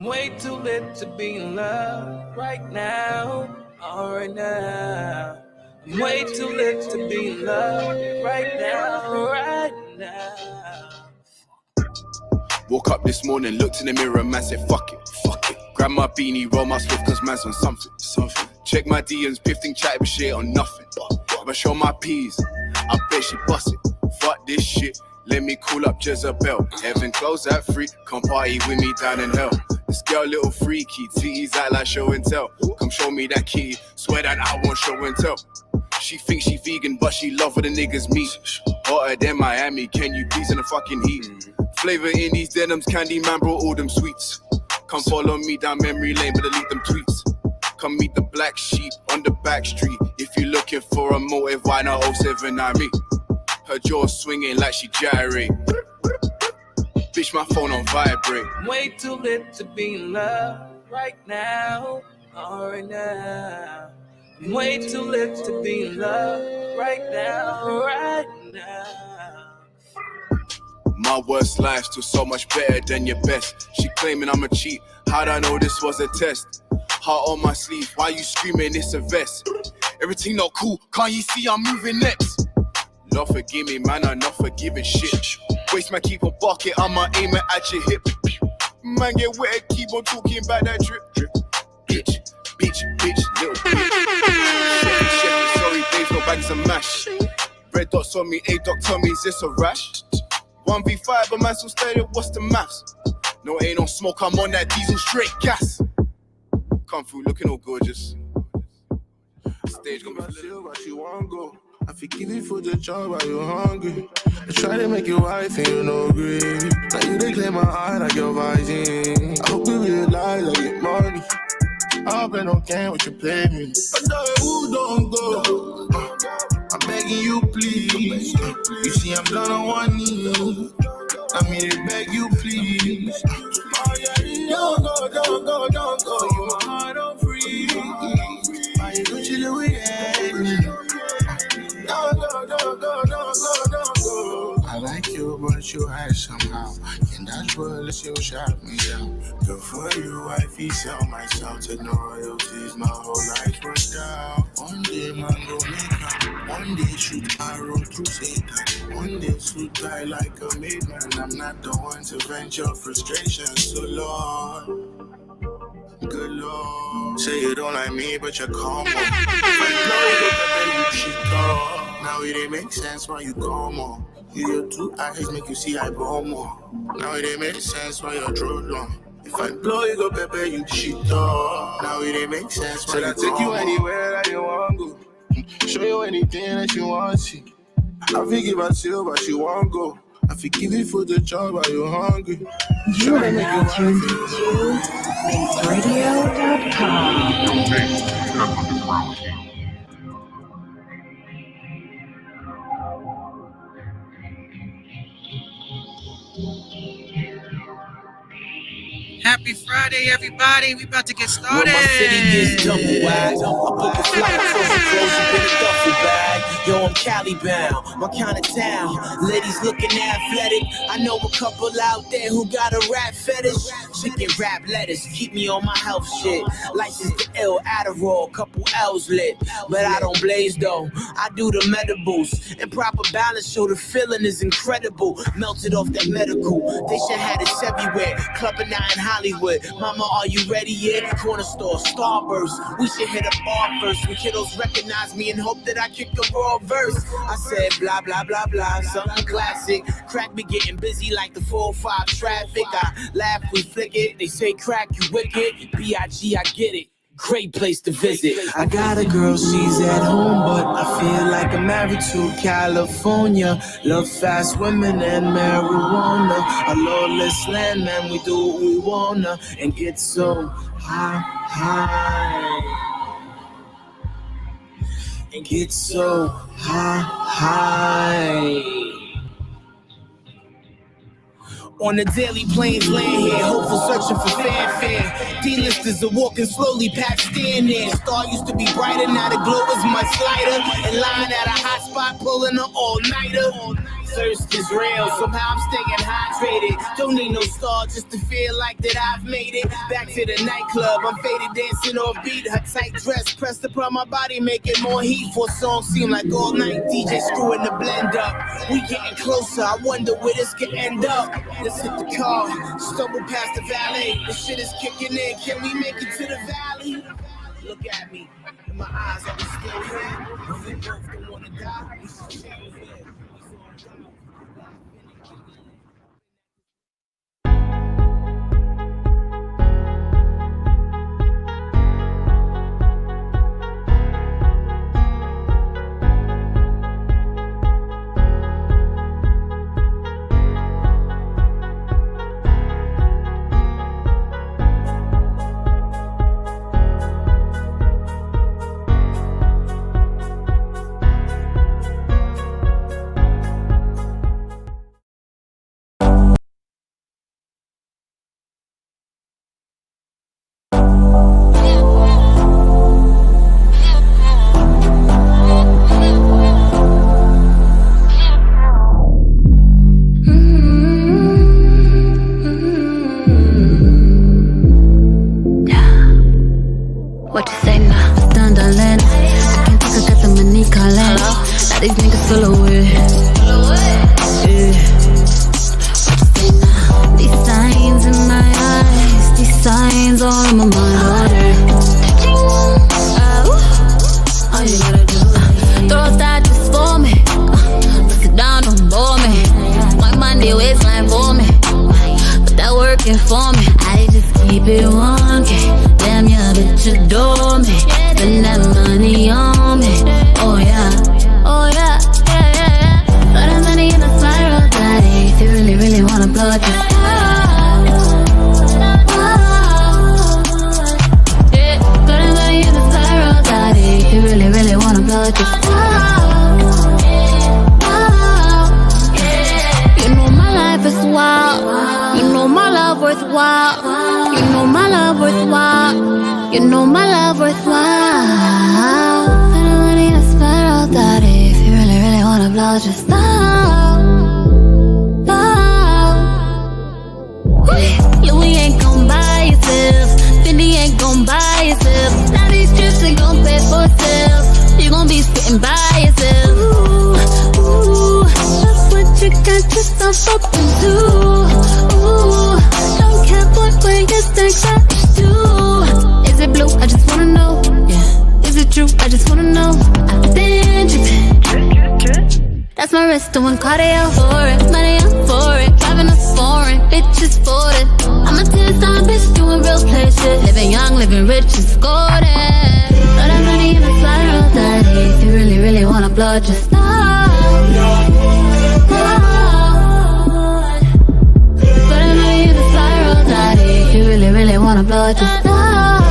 Way too lit to be in love right now, right now. I'm way too lit to be in love right now. Woke up this morning, looked in the mirror, man said, fuck it. Grab my beanie, roll my swift, cause man's on something. Check my DMs, piffing, chatting shit on nothing. But show my P's, I bet she bust it. Fuck this shit, let me call up Jezebel. Heaven close at 3, come party with me down in hell. This girl little freaky, titties act like show and tell. Come show me that key, swear that I won't show and tell. She thinks she vegan, but she love what the niggas meat. Hotter than Miami, can you please in the fucking heat? Flavor in these denims, candy man brought all them sweets. Come follow me down memory lane, but delete them tweets. Come meet the black sheep on the back street. If you're looking for a motive, why not 079 me? Her jaw swinging like she gyrate. Bitch, my phone on vibrate. Way too lit to be in love right now, right now. I'm way too lit to be in love right now. My worst life still so much better than your best. She claiming I'm a cheat. How'd I know this was a test? Heart on my sleeve, why you screaming it's a vest? Everything not cool, can't you see I'm moving next? Lord forgive me, man, I'm not forgiving shit. Waste man, keep on barking, I'ma aim it at your hip. Man get wet, keep on talking about that drip. Bitch, little bitch. Chef, sorry babes, no bags of mash. Red dots on me, A-Doc tell me, is this a rash? 1v5, but man still stated, what's the maths? No, ain't no smoke, I'm on that diesel straight gas. Come through looking all gorgeous. Stage gonna be filled, but you won't go. I forgive you for the job, but you hungry. I try to make you wife and you no agree. Now you they claim my heart like your virgin. I hope you realize I get money. I hope I don't care what you play me. But who don't go? I'm begging you please. You see I'm down on one knee. I mean to beg you please. Oh yeah, don't go. You my heart on free. Why you don't you do it with me? Don't go. I like you, but you hide somehow. And that's what you shot me down. Good for you, I feel sell myself to no royalties. My whole life went down. One day, man, go make up. One day, shoot my road through Satan. One day, shoot die like a maid man. I'm not the one to vent your frustrations, so Lord. Good Lord. Say you don't like me, but you're calm. Now it ain't make sense why you come on. Your 2 eyes make you see I blow more. Now it ain't make sense why you're drove long. If I blow you go pepper, you shit up. Now it ain't make sense why I take you anywhere that you want go. Show you anything that you want see. I forgive myself, but you won't go. I forgive you for the job, but you're hungry. You are now tuned to minxradio.com. Happy Friday, everybody. We about to get started. When my city gets double wide, I book a flight across the clothes and get a duffel bag. Yo, I'm Cali bound, my kind of town. Ladies looking athletic. I know a couple out there who got a rap fetish. Chicken rap lettuce, keep me on my health shit. License to ill, Adderall, couple L's lit. But I don't blaze though, I do the medibles. And proper balance, so the feeling is incredible. Melted off that medical, they should have this everywhere. Clubbing out in Hollywood, mama, are you ready yet? Corner store, Starburst, we should hit a bar first. When kiddos recognize me and hope that I kick a raw verse. I said blah, blah, blah, blah, something classic. Crack be getting busy like the 405 traffic. I laugh, we flick it, they say crack, you wicked. B.I.G., I get it. Great place to visit. I got a girl, she's at home, but I feel like I'm married to California. Love fast women and marijuana. A lawless land, man, we do what we wanna. And get so high. And get so high. On the daily planes, land here, hopeful searching for fanfare. D-listers are walking slowly past stand there. Star used to be brighter, now the glow is much lighter. In line at a hot spot, pulling an all-nighter. Thirst is real, somehow I'm staying hydrated. Don't need no star just to feel like that I've made it. Back to the nightclub, I'm faded dancing off beat. Her tight dress pressed upon my body, making more heat. For a song seem like all night. DJ screwing the blend up. We getting closer, I wonder where this could end up. Let's hit the car, stumble past the valet. The shit is kicking in, can we make it to the valley? Look at me, in my eyes, are we still here? If we both don't wanna die, we should chill here. These niggas full of weird. These signs in my eyes, these signs all in my mind. All you gotta do, throw that just for me. Sit down, don't bore me. My Monday waistline for me. But that working for me. I just keep it 1K. Damn, yeah, bitch, adore me. Spend that money on me. Oh yeah. Oh yeah, yeah, yeah, yeah. Got that money in a spiral, daddy. If you really, really wanna blow it, just yeah, got that money in a spiral, daddy. If you really, really wanna blow it, just you know my life is wild. You know my love worthwhile. You know my love worthwhile. You know my love worthwhile. Got that money in a spiral, daddy. Wanna blow, just stop. Louis ain't gon' buy yourself. Fendi ain't gon' buy yourself. Now these trips ain't gon' pay for itself. You gon' be sitting by yourself. Ooh, ooh, that's what you got yourself open to. Ooh, don't care what way you think I do. Is it blue? I just wanna know. Yeah. Is it true? I just wanna know. I've been dripping. That's my wrist doing cardio for it. Money up for it. Driving a foreign, bitches for it. I'm a 10-star bitch doing real play shit. Living young, living rich, and scored it. Got that money in a spiral, daddy. If you really, really wanna blow, just stop. Got that money in a spiral, daddy. If you really, really wanna blow, just stop.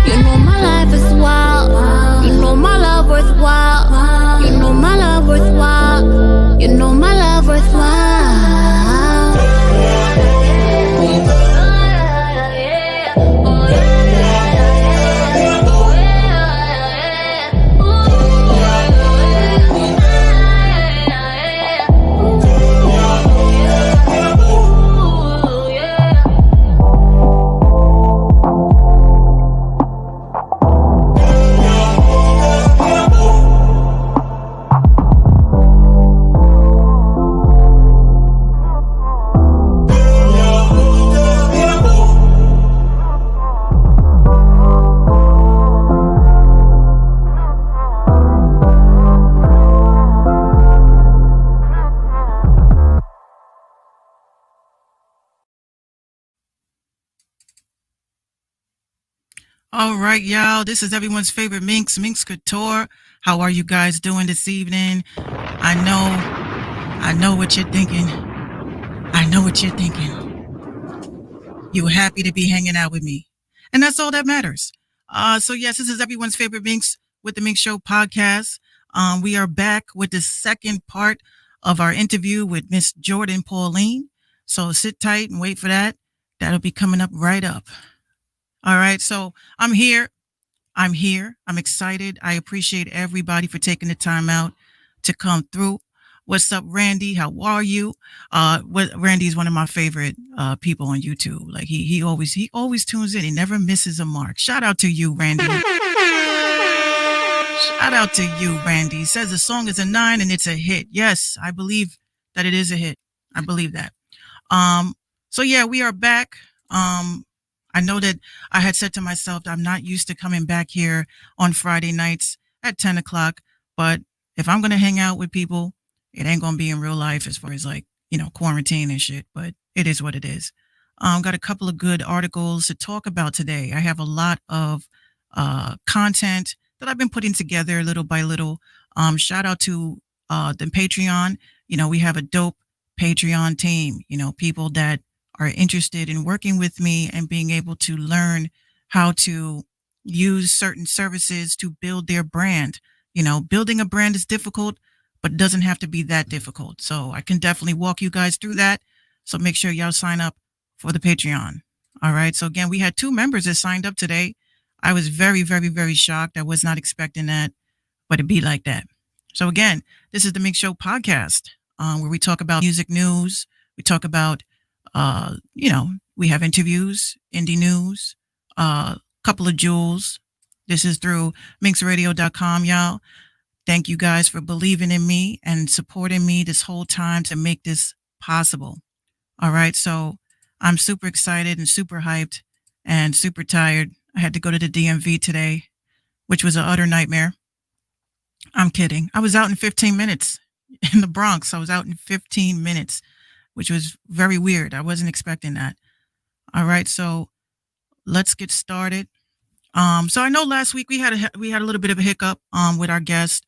You know my life is wild. You know my love worthwhile. You know my love worthwhile. You know my love worthwhile. All right, y'all. This is everyone's favorite Minx Couture. How are you guys doing this evening? I know what you're thinking. I know what you're thinking. You were happy to be hanging out with me. And that's all that matters. So yes, this is everyone's favorite Minx with the Minx Show Podcast. We are back with the second part of our interview with Miss Jourdin Pauline. So sit tight and wait for that. That'll be coming up right up. All right. So I'm here. I'm excited. I appreciate everybody for taking the time out to come through. What's up, Randy? How are you? Randy's one of my favorite people on YouTube. Like he always tunes in. He never misses a mark. Shout out to you, Randy. Shout out to you, Randy. He says the song is a 9 and it's a hit. Yes, I believe that it is a hit. I believe that. So yeah, we are back. I know that I had said to myself that I'm not used to coming back here on Friday nights at 10 o'clock, but if I'm going to hang out with people, it ain't going to be in real life as far as like, quarantine and shit, but it is what it is. Got a couple of good articles to talk about today. I have a lot of content that I've been putting together little by little. Shout out to the Patreon. We have a dope Patreon team, people that are interested in working with me and being able to learn how to use certain services to build their brand. Building a brand is difficult, but it doesn't have to be that difficult. So I can definitely walk you guys through that. So make sure y'all sign up for the Patreon. All right. So again, we had 2 members that signed up today. I was very, very, very shocked. I was not expecting that, but it be like that. So again, this is the Minx Show Podcast, where we talk about music news. We talk about, we have interviews, indie news, couple of jewels. This is through minxradio.com, y'all. Thank you guys for believing in me and supporting me this whole time to make this possible. All right. So I'm super excited and super hyped and super tired. I had to go to the DMV today, which was an utter nightmare. I'm kidding. I was out in 15 minutes in the Bronx. I was out in 15 minutes, which was very weird. I wasn't expecting that. All right. So let's get started. So I know last week we had a little bit of a hiccup with our guest.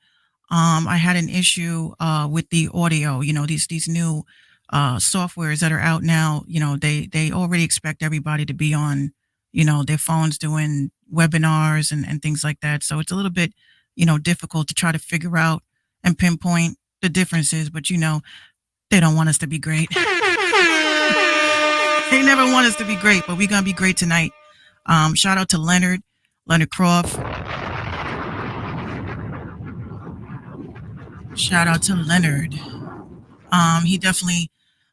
I had an issue with the audio. These new softwares that are out now. They already expect everybody to be on their phones doing webinars and things like that. So it's a little bit difficult to try to figure out and pinpoint the differences. But they don't want us to be great. They never want us to be great, but we're gonna be great tonight. Shout out to Leonard Croft. Shout out to Leonard. He definitely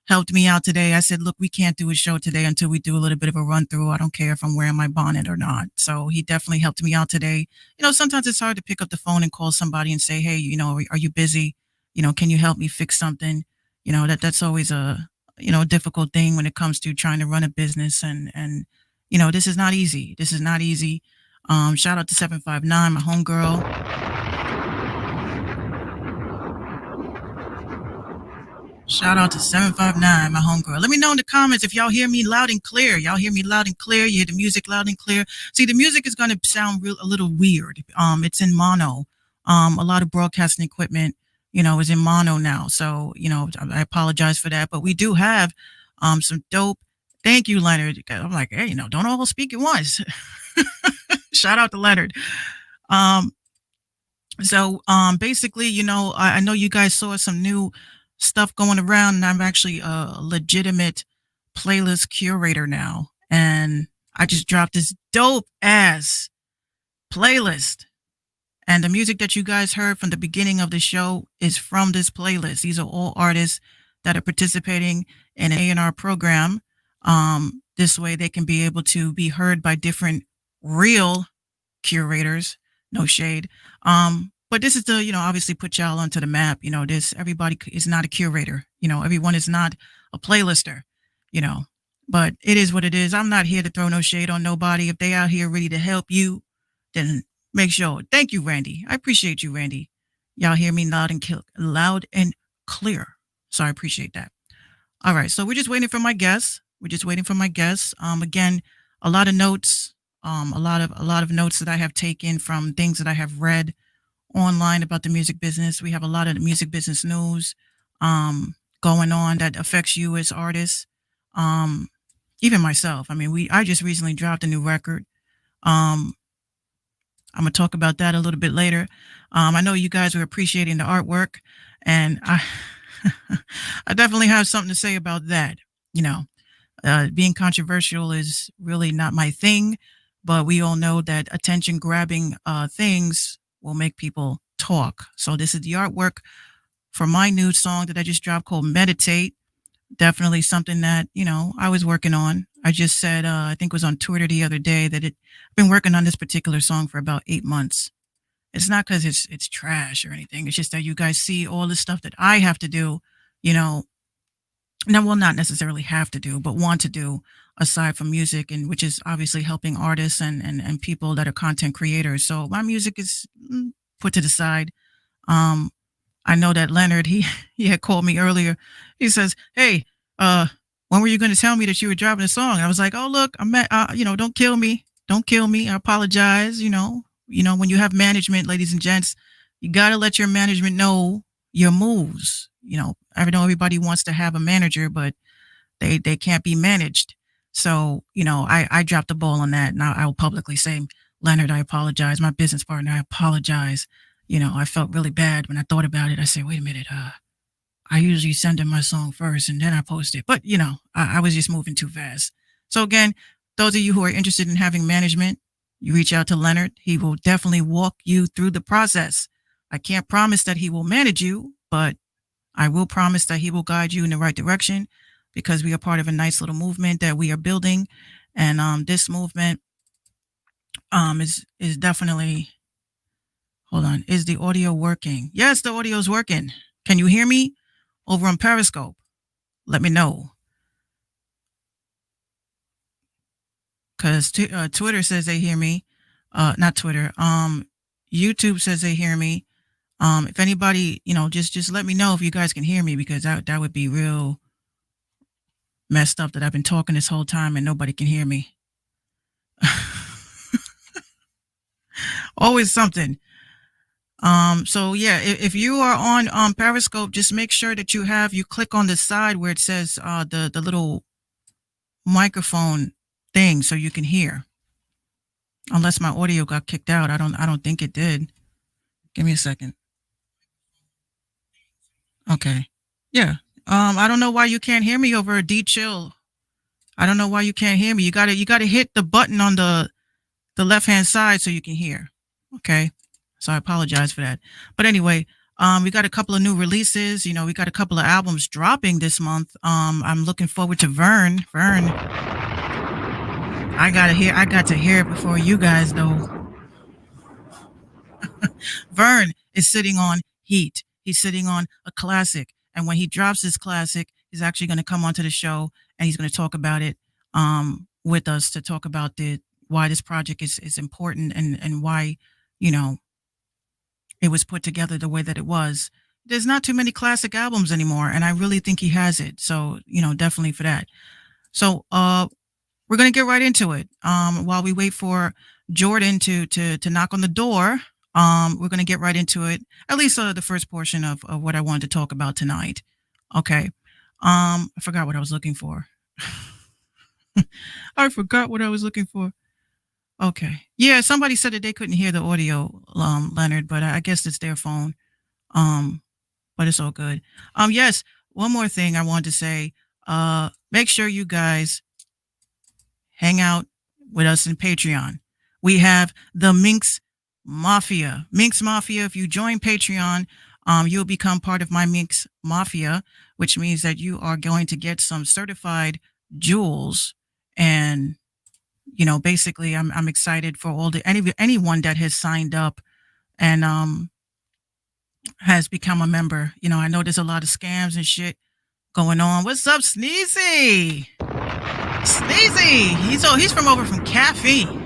helped me out today. I said, look, we can't do a show today until we do a little bit of a run through. I don't care if I'm wearing my bonnet or not. So he definitely helped me out today. Sometimes it's hard to pick up the phone and call somebody and say, hey, are you busy? Can you help me fix something? That's always a difficult thing when it comes to trying to run a business. And this is not easy. This is not easy. Shout out to 759, my homegirl. Shout out to 759, my homegirl. Let me know in the comments if y'all hear me loud and clear. Y'all hear me loud and clear. You hear the music loud and clear. See, the music is going to sound a little weird. It's in mono. A lot of broadcasting equipment, is in mono now. So, I apologize for that. But we do have some dope. Thank you, Leonard. I'm like, hey, don't all speak at once. Shout out to Leonard. So basically, I know you guys saw some new stuff going around, and I'm actually a legitimate playlist curator now. And I just dropped this dope ass playlist. And the music that you guys heard from the beginning of the show is from this playlist. These are all artists that are participating in an A&R program. This way they can be able to be heard by different real curators. No shade. But this is to, obviously put y'all onto the map. Everybody is not a curator. Everyone is not a playlister, but it is what it is. I'm not here to throw no shade on nobody. If they out here ready to help you, then make sure. Thank you, Randy. I appreciate you, Randy. Y'all hear me loud and clear. So I appreciate that. All right. So we're just waiting for my guests. Again, a lot of notes, a lot of notes that I have taken from things that I have read online about the music business. We have a lot of music business news going on that affects you as artists. Even myself. I just recently dropped a new record. I'm going to talk about that a little bit later. I know you guys are appreciating the artwork, and I definitely have something to say about that. Being controversial is really not my thing, but we all know that attention grabbing things will make people talk. So this is the artwork for my new song that I just dropped called Meditate. Definitely something that, I was working on. I just said, I think it was on Twitter the other day that I've been working on this particular song for about 8 months. It's not because it's trash or anything. It's just that you guys see all the stuff that I have to do, now, well, not necessarily have to do, but want to do aside from music, and which is obviously helping artists and people that are content creators. So my music is put to the side. I know that Leonard, he had called me earlier. He says, "Hey, when were you going to tell me that you were dropping a song?" And I was like, "Oh, look, don't kill me. Don't kill me. I apologize. When you have management, ladies and gents, you got to let your management know your moves. I know everybody wants to have a manager, but they can't be managed. So, I dropped the ball on that, and I will publicly say, Leonard, I apologize. My business partner, I apologize. I felt really bad when I thought about it. I said, wait a minute, I usually send him my song first and then I post it. But, I was just moving too fast. So again, those of you who are interested in having management, you reach out to Leonard. He will definitely walk you through the process. I can't promise that he will manage you, but I will promise that he will guide you in the right direction, because we are part of a nice little movement that we are building. And this movement is definitely, hold on, is the audio working? Yes, the audio is working. Can you hear me over on Periscope? Let me know. Because Twitter says they hear me. Not Twitter. YouTube says they hear me. If anybody, just let me know if you guys can hear me, because that would be real messed up that I've been talking this whole time and nobody can hear me. Always something. So yeah, if you are on Periscope, just make sure that you click on the side where it says the little microphone thing so you can hear. Unless my audio got kicked out. I don't think it did. Give me a second. Okay. Yeah. I don't know why you can't hear me over a D-Chill. I don't know why you can't hear me. You gotta hit the button on the left-hand side so you can hear. Okay. So I apologize for that. But anyway, we got a couple of new releases. We got a couple of albums dropping this month. I'm looking forward to Vern. I got to hear it before you guys though. Vern is sitting on heat. He's sitting on a classic. And when he drops this classic, he's actually going to come onto the show and he's going to talk about it with us, to talk about why this project is important and why, it was put together the way that it was. There's not too many classic albums anymore, and I really think he has it. So, definitely for that. So we're going to get right into it. While we wait for Jourdin to knock on the door, we're going to get right into it, at least the first portion of what I wanted to talk about tonight. Okay. I forgot what I was looking for. I forgot what I was looking for. Okay. Yeah, somebody said that they couldn't hear the audio, Leonard, but I guess it's their phone. But it's all good. Yes, one more thing I wanted to say. Make sure you guys hang out with us in Patreon. We have the Minx Mafia. Minx Mafia, if you join Patreon, you'll become part of my Minx Mafia, which means that you are going to get some certified jewels. And basically I'm excited for anyone that has signed up and has become a member. I know there's a lot of scams and shit going on. What's up, Sneezy? He's from over from Caffeine.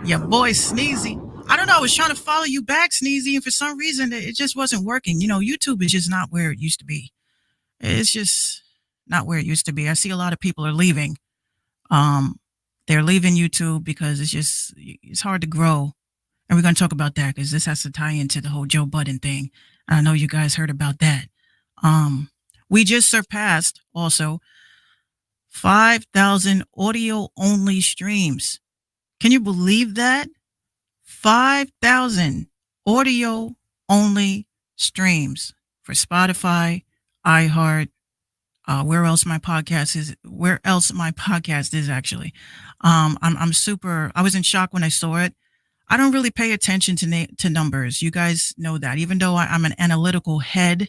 Your boy Sneezy. I don't know. I was trying to follow you back, Sneezy, and for some reason it just wasn't working. YouTube is just not where it used to be. It's just not where it used to be. I see a lot of people are leaving. They're leaving YouTube because it's hard to grow. And we're going to talk about that because this has to tie into the whole Joe Budden thing. I know you guys heard about that. We just surpassed also 5,000 audio only streams. Can you believe that? 5,000 audio only streams for Spotify, iHeart, where else my podcast is actually. I was in shock when I saw it. I don't really pay attention to numbers. You guys know that. Even though I'm an analytical head,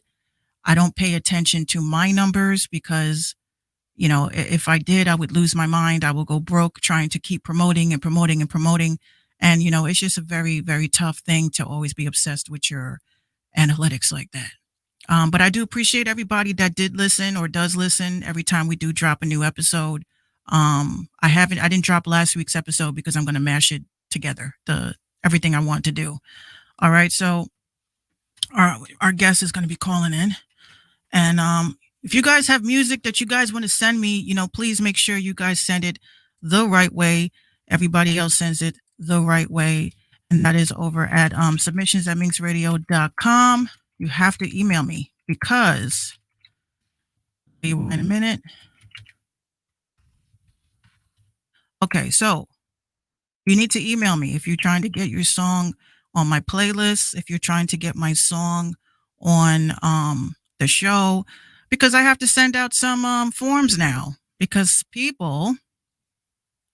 I don't pay attention to my numbers because, if I did, I would lose my mind. I will go broke trying to keep promoting and promoting and promoting. And, it's just a very, very tough thing to always be obsessed with your analytics like that. But I do appreciate everybody that did listen or does listen every time we do drop a new episode. I didn't drop last week's episode because I'm going to mash it together, everything I want to do. All right. So our guest is going to be calling in, and, if you guys have music that you guys want to send me, please make sure you guys send it the right way. Everybody else sends it the right way. And that is over at submissions@minxradio.com. You have to email me because in a minute. Okay, so you need to email me if you're trying to get your song on my playlist, if you're trying to get my song on the show, because I have to send out some forms now because people,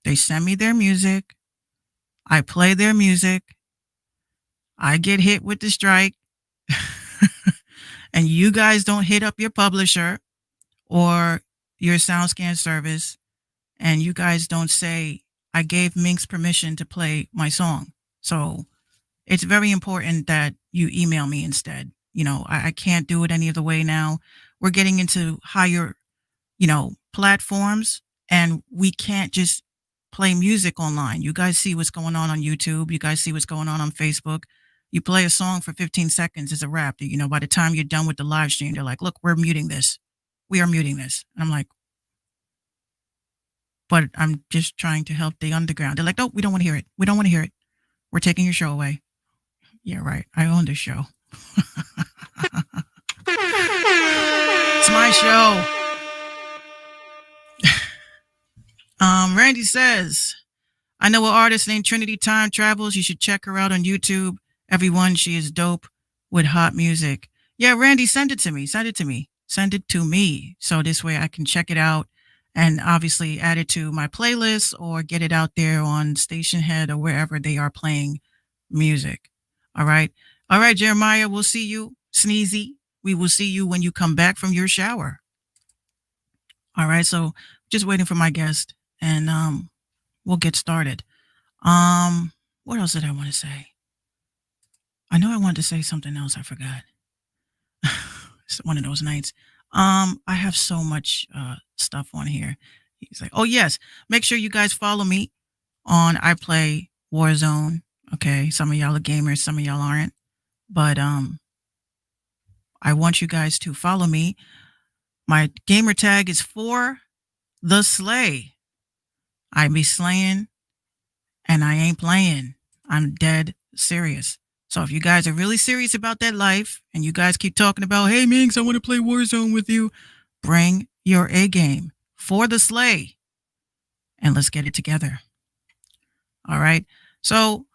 they send me their music, I play their music, I get hit with the strike, and you guys don't hit up your publisher or your SoundScan service, and you guys don't say, I gave Minx permission to play my song. So it's very important that you email me instead. I can't do it any other way now. We're getting into higher, platforms, and we can't just play music online. You guys see what's going on YouTube. You guys see what's going on Facebook. You play a song for 15 seconds, it's a wrap. By the time you're done with the live stream, they're like, look, we're muting this. We are muting this. And I'm like, but I'm just trying to help the underground. They're like, no, we don't want to hear it. We don't want to hear it. We're taking your show away. Yeah, right. I own this show. It's my show. Randy says, I know an artist named Trinity Time Travels. You should check her out on YouTube. Everyone, she is dope with hot music. Yeah, Randy, send it to me. Send it to me. Send it to me. So this way I can check it out and obviously add it to my playlist or get it out there on Station Head or wherever they are playing music. All right. All right, Jeremiah, we'll see you. Sneezy, we will see you when you come back from your shower. All right. So just waiting for my guest, and we'll get started. What else did I want to say? I know I wanted to say something else. I forgot. It's one of those nights. I have so much stuff on here. He's like, oh yes, make sure you guys follow me on I Play Warzone. Okay, some of y'all are gamers, some of y'all aren't, but I want you guys to follow me. My gamer tag is For the Slay. I be slaying, and I ain't playing. I'm dead serious. So if you guys are really serious about that life, and you guys keep talking about, hey, Minx, I want to play Warzone with you, bring your A game. For the Slay. And let's get it together. All right. So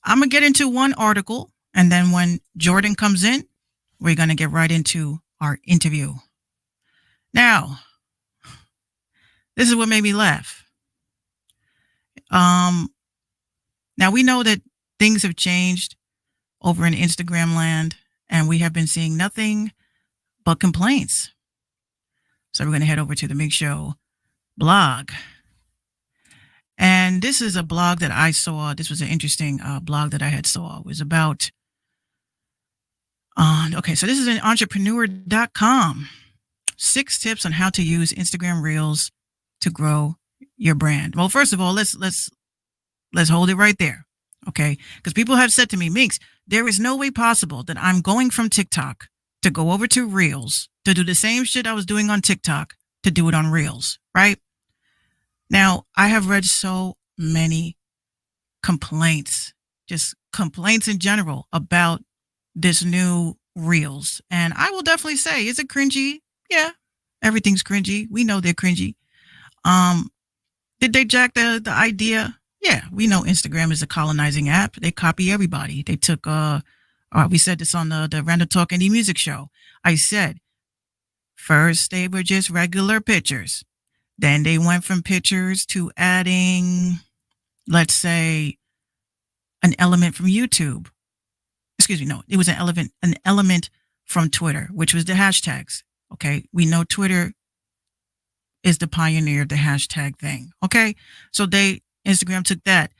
I'm going to get into one article, and then when Jourdin comes in, we're going to get right into our interview. Now, this is what made me laugh. Now we know that things have changed over in Instagram land, and we have been seeing nothing but complaints. So we're going to head over to the Minx Show blog. And this is a blog that I saw. This was an interesting blog that I had saw. It was about, okay, so this is an entrepreneur.com. 6 tips on how to use Instagram Reels to grow your brand. Well, first of all, let's hold it right there. Okay. Because people have said to me, Minx, there is no way possible that I'm going from TikTok to go over to Reels to do the same shit I was doing on TikTok to do it on Reels. Right. Now, I have read so many complaints, just complaints in general about this new Reels. And I will definitely say, is it cringy? Yeah, everything's cringy. We know they're cringy. Did they jack the idea? Yeah, we know Instagram is a colonizing app. They copy everybody. They took, we said this on the Random Talk Indie Music Show. I said, first they were just regular pictures. Then they went from pictures to adding, let's say, an element from YouTube. Excuse me, no, it was an element from Twitter, which was the hashtags. Okay, we know Twitter is the pioneer of the hashtag thing. Okay, so Instagram took that.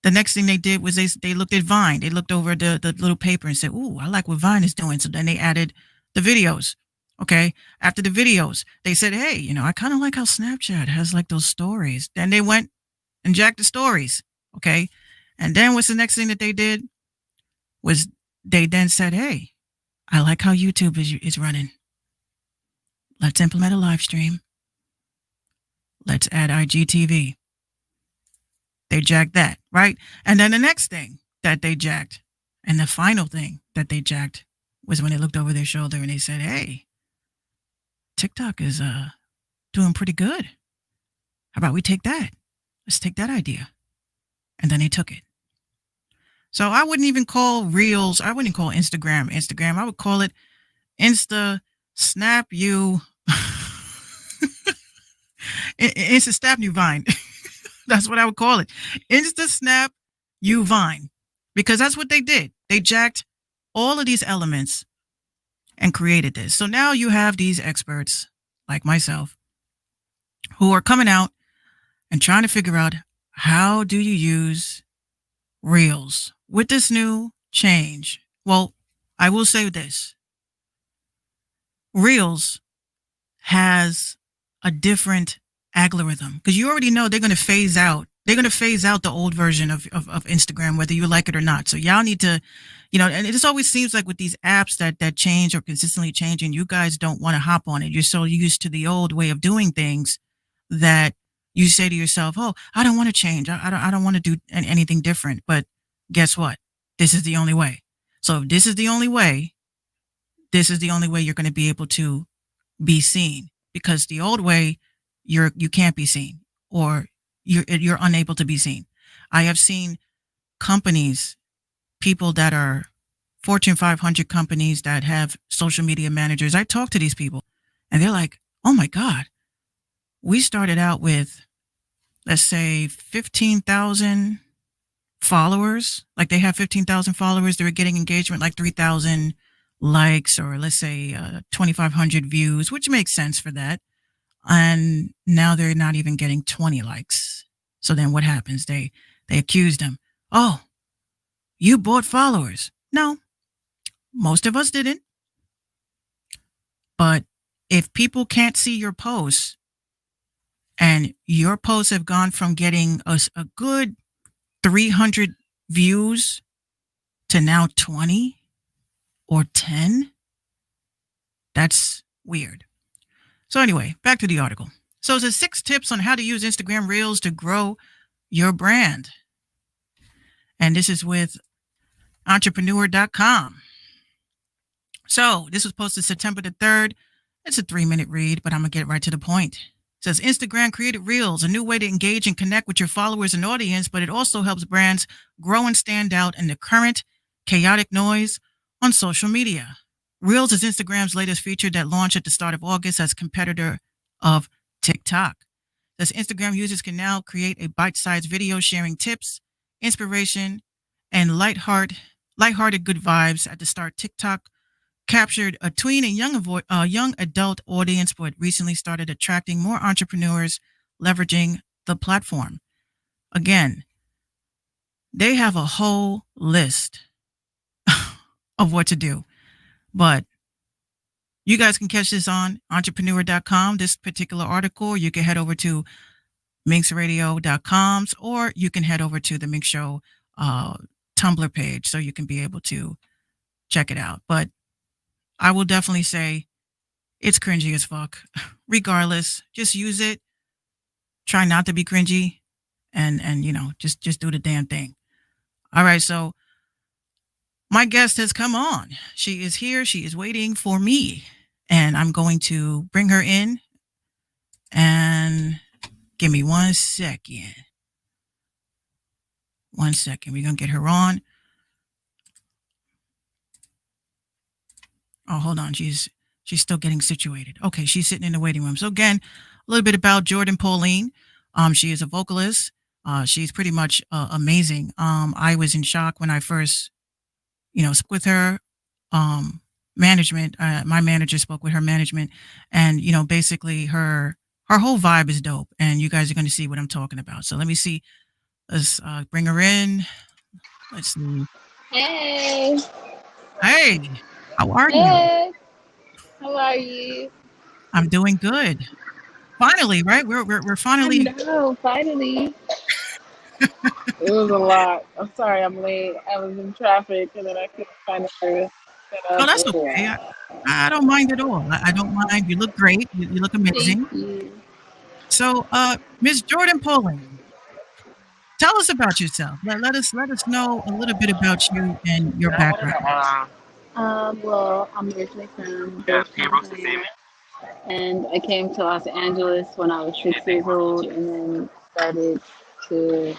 The next thing they did was they looked at Vine. They looked over the little paper and said, "Ooh, I like what Vine is doing." So then they added the videos. Okay, after the videos, they said, "Hey, I kind of like how Snapchat has like those stories." Then they went and jacked the stories. Okay, and then what's the next thing that they did? Was they then said, "Hey, I like how YouTube is running. Let's implement a live stream. Let's add IGTV." They jacked that, right? And then the next thing that they jacked, and the final thing that they jacked, was when they looked over their shoulder and they said, "Hey, TikTok is doing pretty good. How about we take that? Let's take that idea." And then they took it. So I wouldn't even call Reels, I wouldn't call Instagram. I would call it Insta Snap You. Insta Snap You Vine. That's what I would call it. Insta Snap You Vine. Because that's what they did. They jacked all of these elements and created this. So now you have these experts like myself who are coming out and trying to figure out, how do you use Reels with this new change? Well, I will say this. Reels has a different algorithm, because you already know they're going to phase out the old version of Instagram, whether you like it or not. So y'all need to, and it just always seems like with these apps that change or consistently changing, you guys don't want to hop on it. You're so used to the old way of doing things that you say to yourself, "Oh, I don't want to change. I don't want to do anything different." But guess what? This is the only way. So if this is the only way, you're going to be able to be seen, because the old way, you can't be seen, or you're unable to be seen. I have seen companies, people that are Fortune 500 companies that have social media managers. I talk to these people and they're like, "Oh my God, we started out with, let's say, 15,000 followers." Like they have 15,000 followers. They were getting engagement like 3,000 likes, or let's say 2,500 views, which makes sense for that. And now they're not even getting 20 likes. So then what happens? They accuse them. "Oh, you bought followers." No, most of us didn't. But if people can't see your posts, and your posts have gone from getting a good 300 views to now 20 or 10, that's weird. So anyway, back to the article. So it says 6 tips on how to use Instagram Reels to grow your brand. And this is with entrepreneur.com. So this was posted September the 3rd. It's a 3-minute read, but I'm going to get right to the point. It says Instagram created Reels, a new way to engage and connect with your followers and audience, but it also helps brands grow and stand out in the current chaotic noise on social media. Reels is Instagram's latest feature that launched at the start of August as competitor of TikTok. Thus, Instagram users can now create a bite-sized video sharing tips, inspiration, and lighthearted good vibes. At the start, TikTok captured a tween and young adult audience, but recently started attracting more entrepreneurs leveraging the platform. Again, they have a whole list of what to do, but you guys can catch this on entrepreneur.com, this particular article. You can head over to minxradio.com, or you can head over to the Minx Show Tumblr page, so you can be able to check it out. But I will definitely say it's cringy as fuck. Regardless, just use it. Try not to be cringy, and just do the damn thing. All right, so my guest has come on. She is here. She is waiting for me, and I'm going to bring her in. And give me 1 second. 1 second. We're going to get her on. Oh, hold on. She's still getting situated. Okay, she's sitting in the waiting room. So again, a little bit about Jourdin Pauline. She is a vocalist. She's pretty much amazing. I was in shock when I first, spoke with her. Management, my manager spoke with her management, and basically her whole vibe is dope, and you guys are going to see what I'm talking about. So let me see. Let's bring her in. Let's see. Hey. Hey, how are you? Hey. How are you? I'm doing good. Finally, right? We're finally. I know, finally. It was a lot. I'm sorry I'm late. I was in traffic and then I couldn't find a service. Oh, that's okay. I don't mind at all. I don't mind. You look great. You look amazing. Thank you. So, Miss Jourdin Pauline, tell us about yourself. Let us know a little bit about you and your background. Well, I'm originally from California, and I came to Los Angeles when I was 6 years old, and then started to,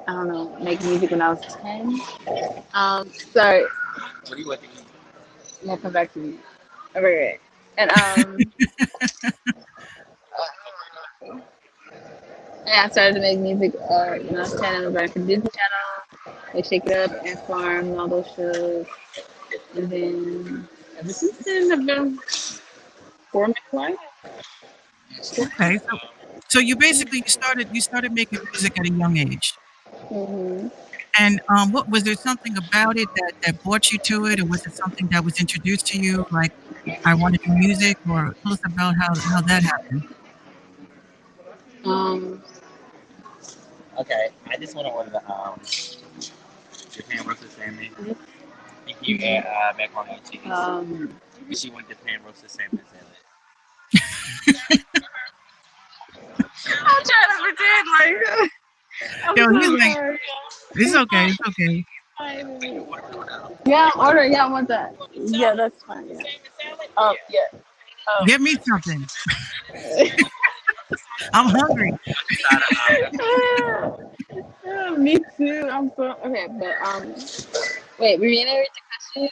I don't know, make music when I was 10. Sorry. What are you looking at? I'm gonna come back to you. Okay. And yeah, I started to make music when I was 10 and I was for Disney Channel, like Shake It Up and Farm and all those shows. And then ever since then, I've been performing live. Okay, so you basically you started making music at a young age. Mm-hmm. And what was there something about it that brought you to it, or was it something that was introduced to you, like I want to do music, or tell us about how that happened? Okay, I just want to order the pan roasted salmon. Thank you, and macaroni and cheese. And she wanted the pan roasted salmon salad. I'm trying to pretend like. It's okay, it's okay. Yeah, order. Yeah, I want that. Yeah, that's fine. Yeah. Yeah. Get me something. I'm hungry. Me too. I'm so okay, but wait, reiterate the question.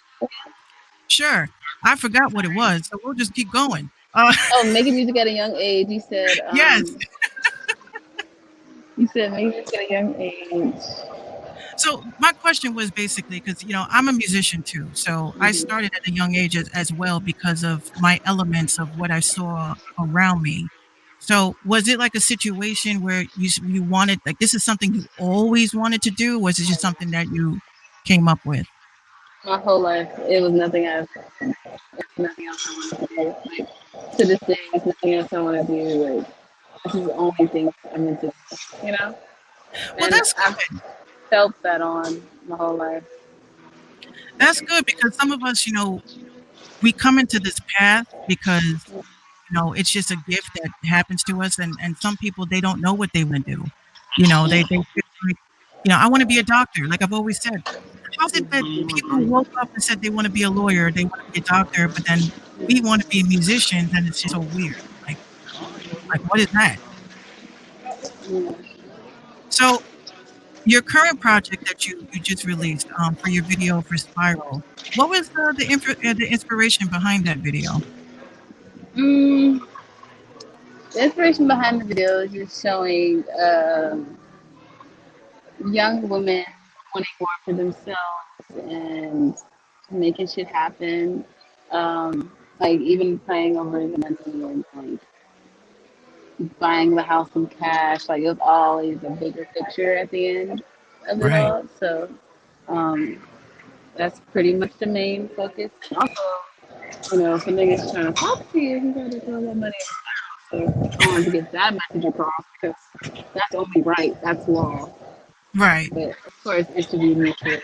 Sure. I forgot what it was, so we'll just keep going. Making music at a young age. You said yes. You said making music at a young age. So my question was basically because I'm a musician too, so I started at a young age as well because of my elements of what I saw around me. So was it like a situation where you wanted, like, this is something you always wanted to do? Was it just something that you came up with? My whole life, it was nothing else. Nothing else I wanted to do. Like, to this day, it's nothing else I want to do. Like, this is the only thing I'm into. Well, and that's good. I've felt that on my whole life. That's good because some of us, we come into this path because it's just a gift that happens to us, and some people, they don't know what they want to do. They feel like, I want to be a doctor, like I've always said. How is it that people woke up and said they want to be a lawyer, they want to be a doctor, but then we want to be musicians, and it's just so weird. Like what is that? So your current project that you just released for your video for Spiral, what was the inspiration behind that video? The inspiration behind the video is just showing young women wanting more for themselves and making shit happen. Like even praying over the money and like buying the house in cash. Like it was always a bigger picture at the end of it all. So that's pretty much the main focus. Also, if a nigga's trying to talk to you, you gotta throw that money. So I wanted to get that message across because that's only right. That's law. Right. But of course, it should be mutual.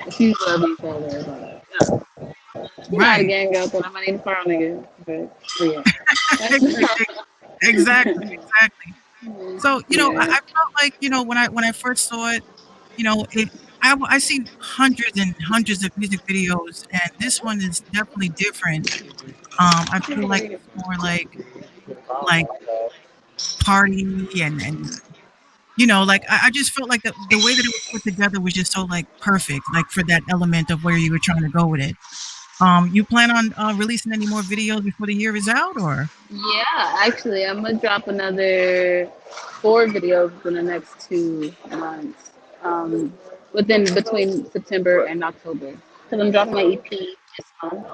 If you love each other, but you know how the gang go, but I'm gonna need to borrow nigga. But yeah. Exactly. So I felt like when I first saw it, I see hundreds and hundreds of music videos, and this one is definitely different. I feel like it's more like party and like I just felt like the way that it was put together was just so like perfect, like for that element of where you were trying to go with it. You plan on releasing any more videos before the year is out, or? Yeah, actually, I'm gonna drop another 4 videos in the next 2 months. Um, within between September and October, because I'm dropping my EP this month.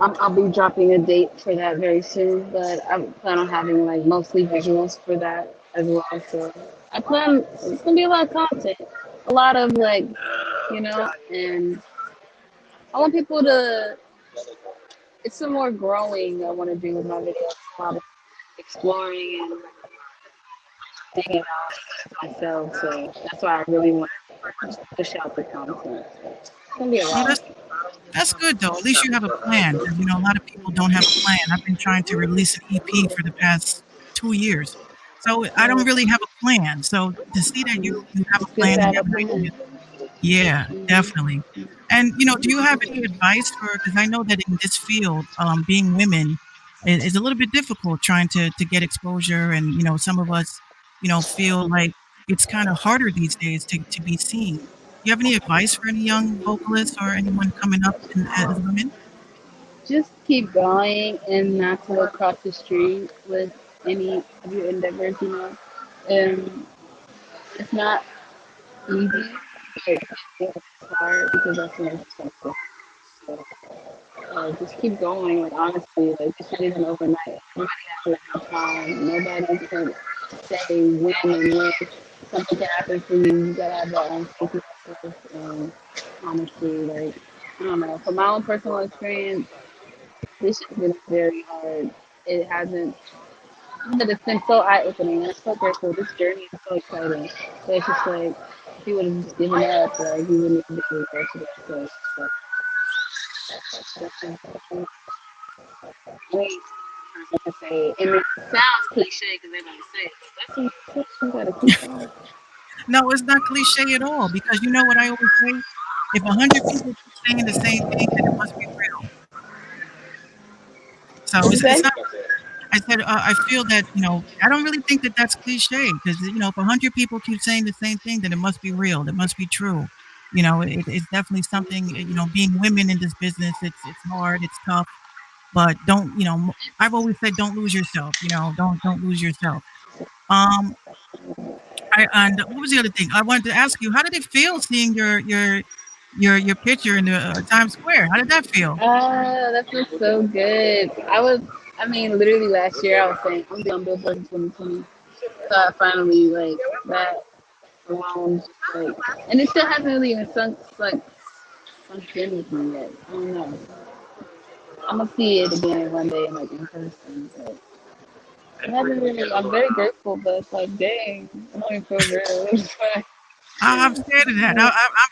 I'll be dropping a date for that very soon, but I plan on having like mostly visuals for that as well. So I plan it's gonna be a lot of content, a lot of like, and I want people to. It's some more growing I want to do with my videos, a lot of exploring and digging out myself. So that's why I really want to push out the content. It's gonna be a Well, lot. that's good though. At least you have a plan, because a lot of people don't have a plan. I've been trying to release an EP for the past 2 years, so I don't really have a plan. So to see that you have a It's good plan to and have you a have an idea, plan. yeah, definitely. And do you have any advice for? Because I know that in this field, being women is a little bit difficult trying to get exposure, and some of us, feel like it's kind of harder these days to be seen. Do you have any advice for any young vocalists or anyone coming up as women? Just keep going and not to cross the street with any of your endeavors, And it's not easy, but it's hard because that's what it's like. So, just keep going. Like honestly, like it's not even overnight. Nobody has enough time. Nobody can say when and when something can happen for you. You gotta have your own faith in yourself. And honestly, like I don't know. From my own personal experience, this has been very hard. It hasn't, but it's been so eye opening. I'm so grateful. This journey is so exciting. But it's just like, if you would have just given up, like, you wouldn't have been able to go. So, that's wait, I can say, and it sounds cliche because everybody say it. That's what you gotta keep on. No, it's not cliche at all, because you know what I always say? If 100 people keep saying the same thing, then it must be real. So What you it's say? not. I said I feel that I don't really think that that's cliche, because if 100 people keep saying the same thing, then it must be real. It must be true. It's definitely something. Being women in this business, it's hard, it's tough, but don't I've always said, don't lose yourself. Don't lose yourself. Um, and what was the other thing I wanted to ask you? How did it feel seeing your picture in the Times Square? How did that feel? Oh, that feels so good. I mean, literally last year I was saying I'm gonna be on Billboards in 2020. So I finally, like, that alone, just like, and it still hasn't really even sunk in with me yet. I don't know. I'm gonna see it again one day, like in person. But I haven't really. I'm very grateful, but it's like, dang, I don't even feel real. It's like, I'm scared of that. I'm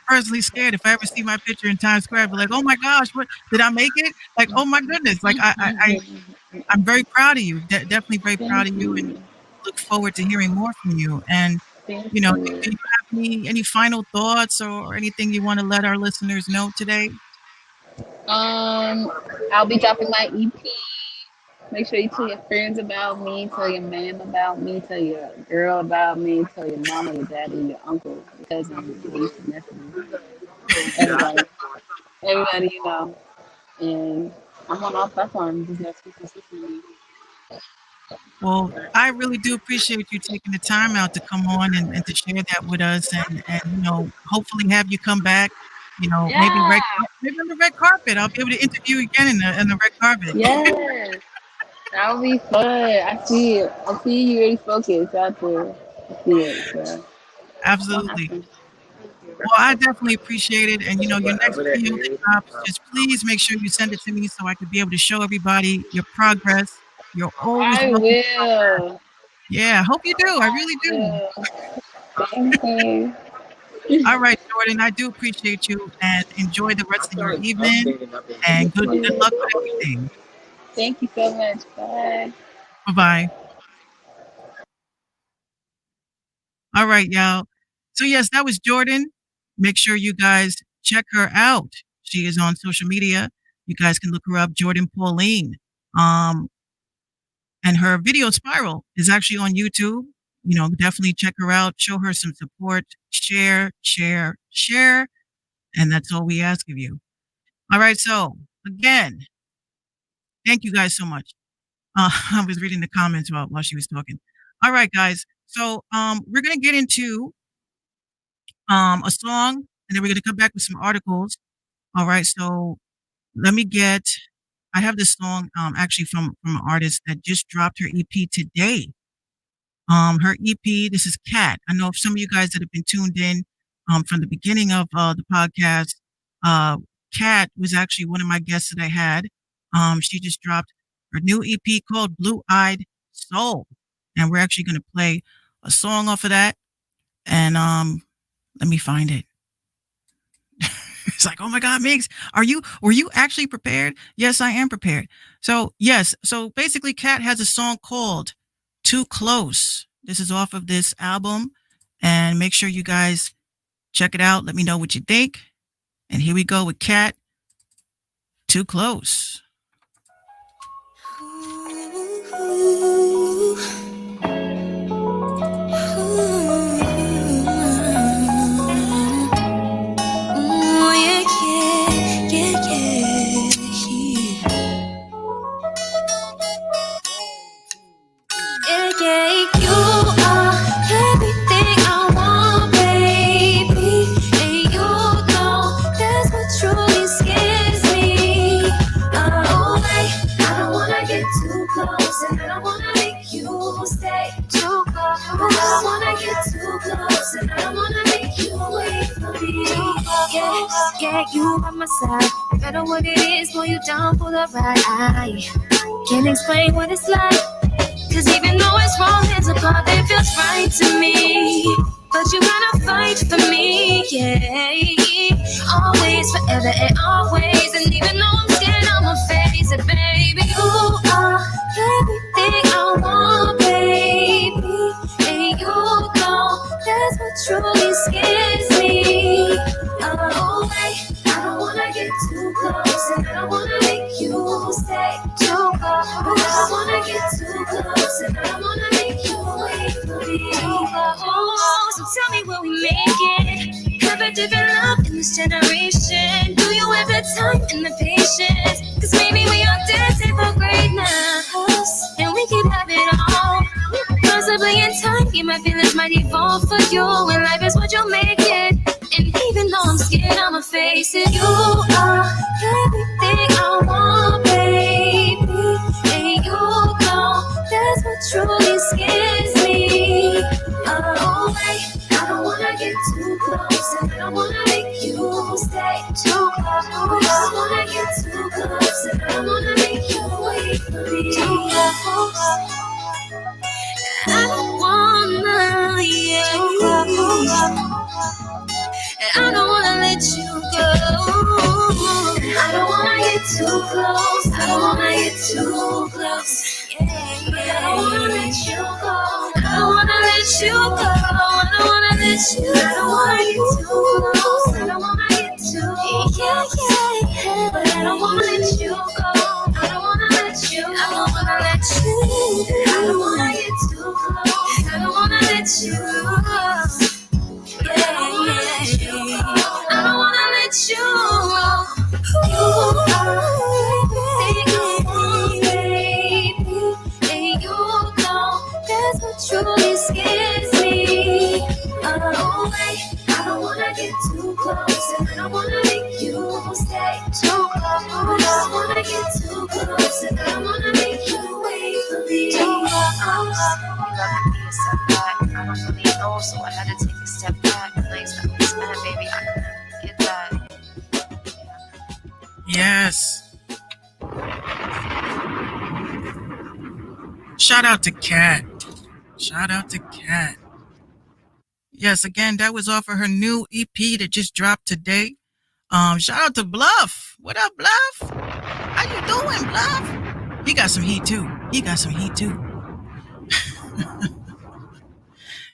personally scared. If I ever see my picture in Times Square, I'd be like, "Oh my gosh, what did I make it?" Like, "Oh my goodness!" Like, I'm very proud of you. Definitely very proud thank of you, and you, look forward to hearing more from you. And thank do you. you have any final thoughts or anything you want to let our listeners know today? I'll be dropping my EP. Make sure you tell your friends about me, tell your man about me, tell your girl about me, tell your mama, your daddy, your uncle, your cousin, your niece, your nephew, everybody, everybody you know. And I'm on all platforms. Just next week consistently. Well, I really do appreciate you taking the time out to come on and to share that with us, and hopefully have you come back. Maybe Yeah, maybe on the red carpet. I'll be able to interview you again in the red carpet. yes, that'll be fun. I see it. I see you really focused out there. I see it. So it's gonna Absolutely. happen. Well, I definitely appreciate it. And your next video that drops, just please make sure you send it to me so I could be able to show everybody your progress. You're always I welcome to come back. will. Yeah, I hope you do. I really I do. will. Thank you. All right, Jordan, I do appreciate you, and enjoy the rest of your evening, You and good too. luck with everything. Thank you so much. Bye. Bye bye. All right, y'all. So yes, that was Jordan. Make sure you guys check her out. She is on social media. You guys can look her up, Jourdin Pauline. Um, and her video Spiral is actually on YouTube. Definitely check her out. Show her some support. Share, share, share, and that's all we ask of you. All right, so again, thank you guys so much. I was reading the comments while she was talking. All right, guys. So we're gonna get into a song, and then we're gonna come back with some articles. All right. So let me get. I have this song actually from an artist that just dropped her EP today. Her EP, this is Cat. I know if some of you guys that have been tuned in from the beginning of the podcast, Cat was actually one of my guests that I had. She just dropped her new EP called Blue Eyed Soul. And we're actually going to play a song off of that. And let me find it. It's like, oh my God, Migs, were you actually prepared? Yes, I am prepared. So yes. So basically Cat has a song called Too Close. This is off of this album, and make sure you guys check it out. Let me know what you think. And here we go with Cat, Too Close. Yeah, you by my side. No matter what it is, boy, you down for the ride. I can't explain what it's like, cause even though it's wrong, it's a part that feels right to me. But you gotta fight for me, yeah. Always, forever, and always. And even though I'm scared, I'ma face it, baby. You are everything I want, baby. And you know that's what truly scares me. Oh, I don't wanna get too close, and I don't wanna make you stay too close. I don't wanna get too close, and I don't wanna make you wait for me. Oh, so tell me, will we make it? Have a different love in this generation? Do you have the time and the patience? Cause maybe we are dancing for greatness, and we can have it all. Possibly in time, my feelings might evolve for you, and life is what you make it. And even though I'm scared, I'ma face it. You are everything I want, baby. And you know that's what truly scares me. Oh, I don't wanna get too close, and I don't wanna make you stay too close. I don't wanna get too close, and I don't wanna make you wait for me. Too close. I don't wanna, yeah. Too close. And I don't wanna let you go. I don't wanna get too close. I don't wanna get too close. Yeah. I don't wanna let you go. I don't wanna let you go. I don't wanna let you. I don't wanna get too close. I don't wanna get too. Yeah. But I don't wanna let you go. I don't wanna let you. I don't wanna let you. I don't wanna get too close. I don't wanna let you. I don't wanna let you go. You are everything, baby. And you know that's what truly scares me. Oh, I don't wanna get too close, and I don't wanna make you stay too close. I don't wanna get too close, and I don't wanna make you wait for me. Too close. I don't really know, so I had to take a step back. Place that was meant, baby. I couldn't get that. Yes. Shout out to Cat. Shout out to Cat. Yes, again, that was off of her new EP that just dropped today. Shout out to Bluff. What up, Bluff? How you doing, Bluff? He got some heat too.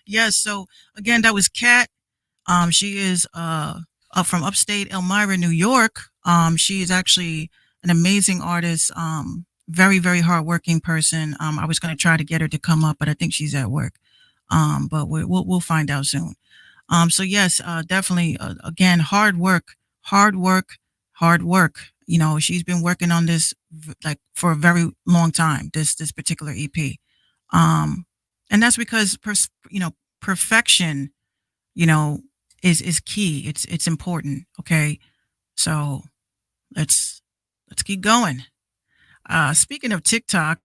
Yes, so again, that was Cat. She is up from upstate Elmira, New York. She is actually an amazing artist. Very, very hardworking person. I was going to try to get her to come up, but I think she's at work. But we'll find out soon. So yes, definitely. Again, hard work, she's been working on this like for a very long time, this particular EP. And that's because, perfection, is key. It's important. Okay. So let's keep going. Speaking of TikTok,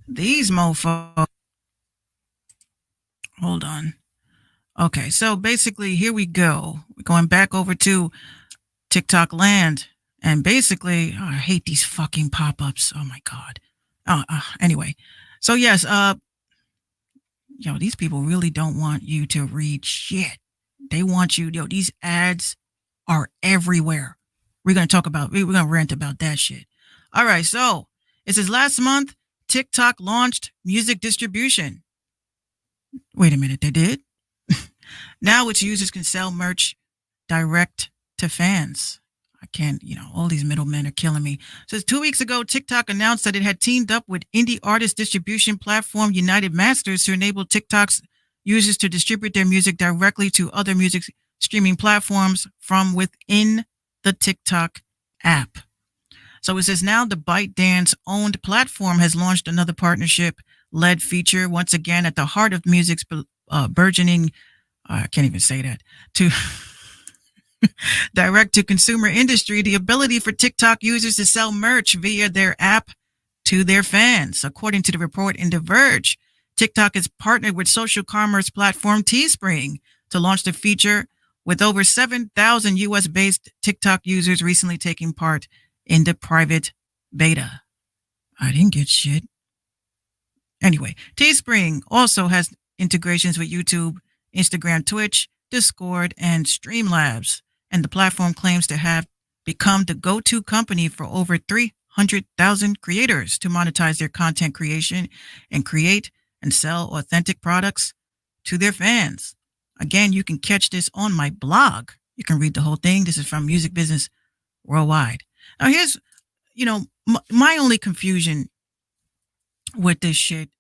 these mofos. Hold on. Okay, so basically, here we go. We're going back over to TikTok land, and basically, I hate these fucking pop-ups. Oh my god. Anyway, so yes, these people really don't want you to read shit. They want you. These ads are everywhere. We're gonna rant about that shit. All right, so it says last month TikTok launched music distribution. Wait a minute, they did? Now its users can sell merch direct to fans. I can't, all these middlemen are killing me. It says 2 weeks ago, TikTok announced that it had teamed up with indie artist distribution platform United Masters to enable TikTok's users to distribute their music directly to other music streaming platforms from within the TikTok app. So it says now the ByteDance owned platform has launched another partnership-led feature, once again at the heart of music's burgeoning, I can't even say that, to direct-to-consumer industry, the ability for TikTok users to sell merch via their app to their fans. According to the report in The Verge, TikTok has partnered with social commerce platform Teespring to launch the feature, with over 7,000 US-based TikTok users recently taking part in the private beta. I didn't get shit. Anyway, Teespring also has integrations with YouTube, Instagram, Twitch, Discord, and Streamlabs, and the platform claims to have become the go-to company for over 300,000 creators to monetize their content creation and create and sell authentic products to their fans. Again, you can catch this on my blog. You can read the whole thing. This is from Music Business Worldwide. Now, here's, my only confusion with this shit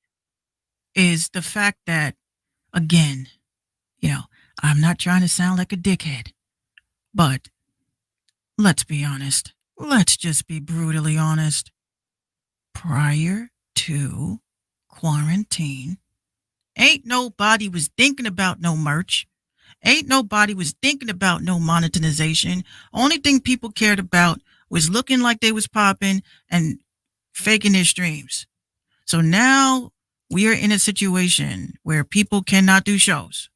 is the fact that, again, I'm not trying to sound like a dickhead, but let's be honest. Let's just be brutally honest. Prior to quarantine, ain't nobody was thinking about no merch. Ain't nobody was thinking about no monetization. Only thing people cared about was looking like they was popping and faking their streams. So now we are in a situation where people cannot do shows.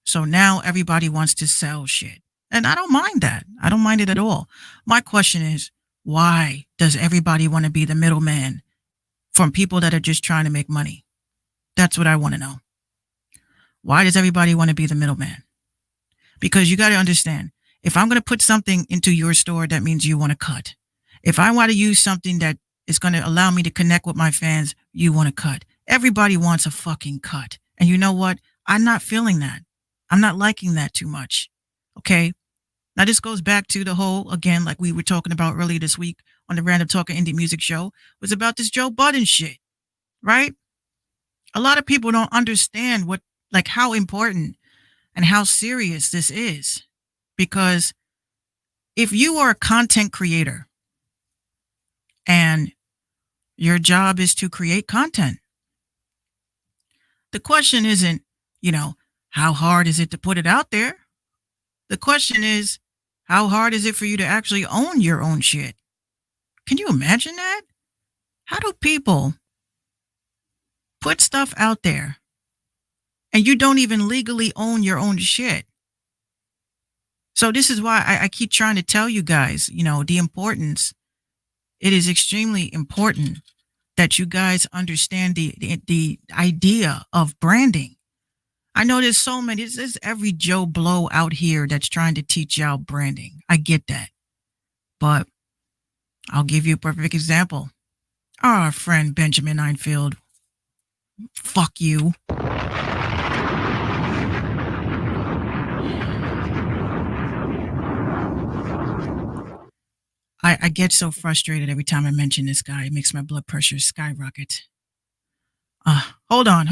So now everybody wants to sell shit. And I don't mind that. I don't mind it at all. My question is, why does everybody want to be the middleman from people that are just trying to make money? That's what I want to know. Why does everybody want to be the middleman? Because you got to understand, if I'm going to put something into your store, that means you want to cut. If I want to use something that is going to allow me to connect with my fans, you want to cut. Everybody wants a fucking cut. And you know what? I'm not feeling that. I'm not liking that too much. Okay. Now this goes back to the whole, again, like we were talking about earlier this week on the Random Talker Indie Music Show, was about this Joe Budden shit, right? A lot of people don't understand how important and how serious this is. Because if you are a content creator and your job is to create content, the question isn't, how hard is it to put it out there? The question is, how hard is it for you to actually own your own shit? Can you imagine that? How do people put stuff out there and you don't even legally own your own shit? So this is why I keep trying to tell you guys, the importance. It is extremely important that you guys understand the idea of branding. I know there's so many, there's every Joe Blow out here that's trying to teach y'all branding. I get that. But I'll give you a perfect example. Our friend Benjamin Einfield. Fuck you. I get so frustrated every time I mention this guy. It makes my blood pressure skyrocket. Hold on.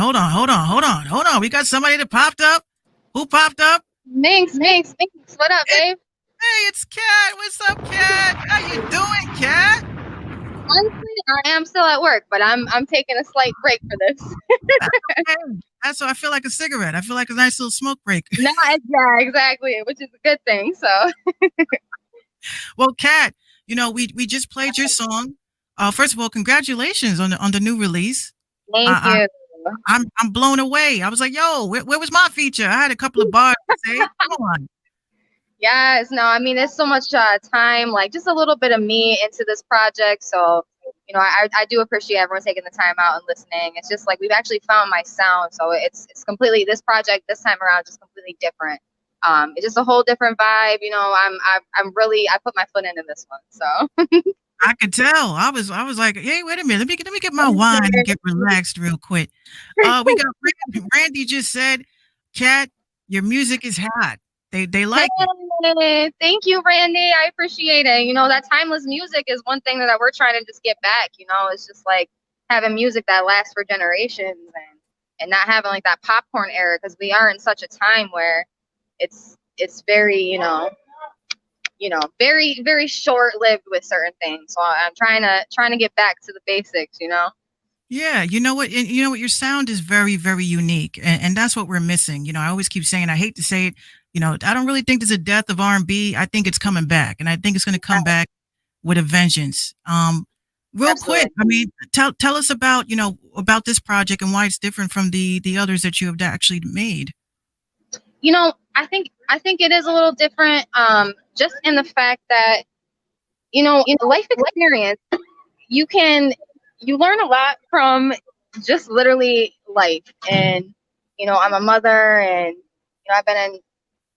We got somebody that popped up. Who popped up? Minx, what up, babe? Hey, it's Kat. What's up, Kat? How you doing, Kat? Honestly, I am still at work, but I'm taking a slight break for this. That's what I feel like a cigarette. I feel like a nice little smoke break. No, yeah, exactly, which is a good thing. So, well, Kat, we just played your song. First of all, congratulations on the new release. Thank you. I'm blown away. I was like, yo, where was my feature? I had a couple of bars to say. Come on. Yes, no, I mean, there's so much time, like just a little bit of me into this project. So, I do appreciate everyone taking the time out and listening. It's just like we've actually found my sound. So it's completely, this project this time around just completely different. It's just a whole different vibe. I'm really, I put my foot into this one. So I could tell. I was like, hey, wait a minute. Let me get my wine and get relaxed real quick. We got Randy just said, Kat, your music is hot. They like it. Thank you, Randy. I appreciate it. That timeless music is one thing that we're trying to just get back. It's just like having music that lasts for generations and not having like that popcorn era, because we are in such a time where it's very, very, very short-lived with certain things. So I'm trying to get back to the basics, Yeah, you know what? And you know what? Your sound is very, very unique, and that's what we're missing. I always keep saying, I hate to say it, I don't really think there's a death of R&B. I think it's coming back, and I think it's going to come back with a vengeance. Real quick, I mean, tell us about about this project and why it's different from the others that you have actually made. I think it is a little different, just in the fact that in life experience, you learn a lot from just literally life. And I'm a mother, and I've been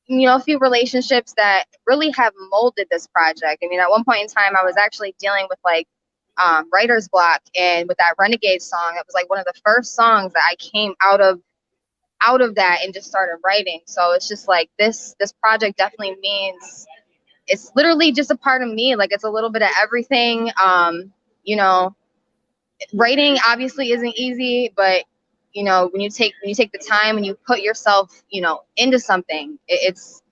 in a few relationships that really have molded this project. I mean, at one point in time, I was actually dealing with like writer's block, and with that Renegade song, it was like one of the first songs that I came out of that and just started writing. So it's just like this project definitely means it's literally just a part of me. Like, it's a little bit of everything. Writing obviously isn't easy, but when you take the time and you put yourself into something, it's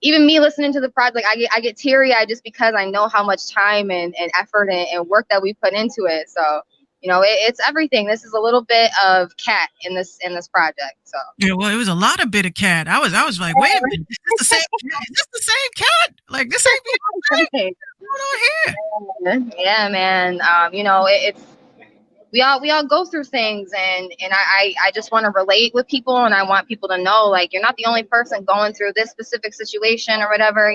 even me listening to the project, I get teary-eyed just because I know how much time and effort and work that we put into it. So it's everything. This is a little bit of Kat in this project. So yeah, well, it was a lot of bit of Kat. I was like, wait a minute, is this the same Kat? Is this the same Kat? Like, this ain't the same. What's going on here? Yeah, man. It's we all go through things, and I just want to relate with people, and I want people to know, like, you're not the only person going through this specific situation or whatever.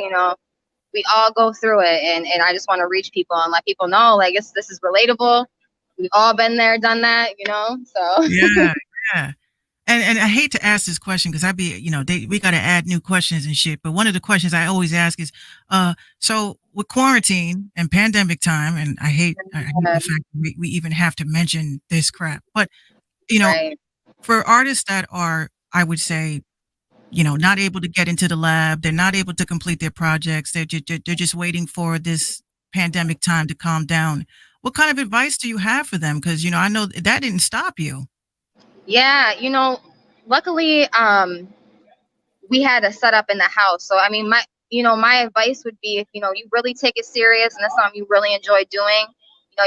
We all go through it, and I just want to reach people and let people know, like, this is relatable. We've all been there, done that, so. Yeah. And I hate to ask this question because we got to add new questions and shit. But one of the questions I always ask is, so with quarantine and pandemic time, and I hate the fact that we even have to mention this crap. But, Right. For artists that are, I would say, not able to get into the lab, they're not able to complete their projects. They're just waiting for this pandemic time to calm down. What kind of advice do you have for them? Because, I know that didn't stop you. Yeah, luckily, we had a setup in the house. So, I mean, my advice would be, if, you really take it serious and that's something you really enjoy doing,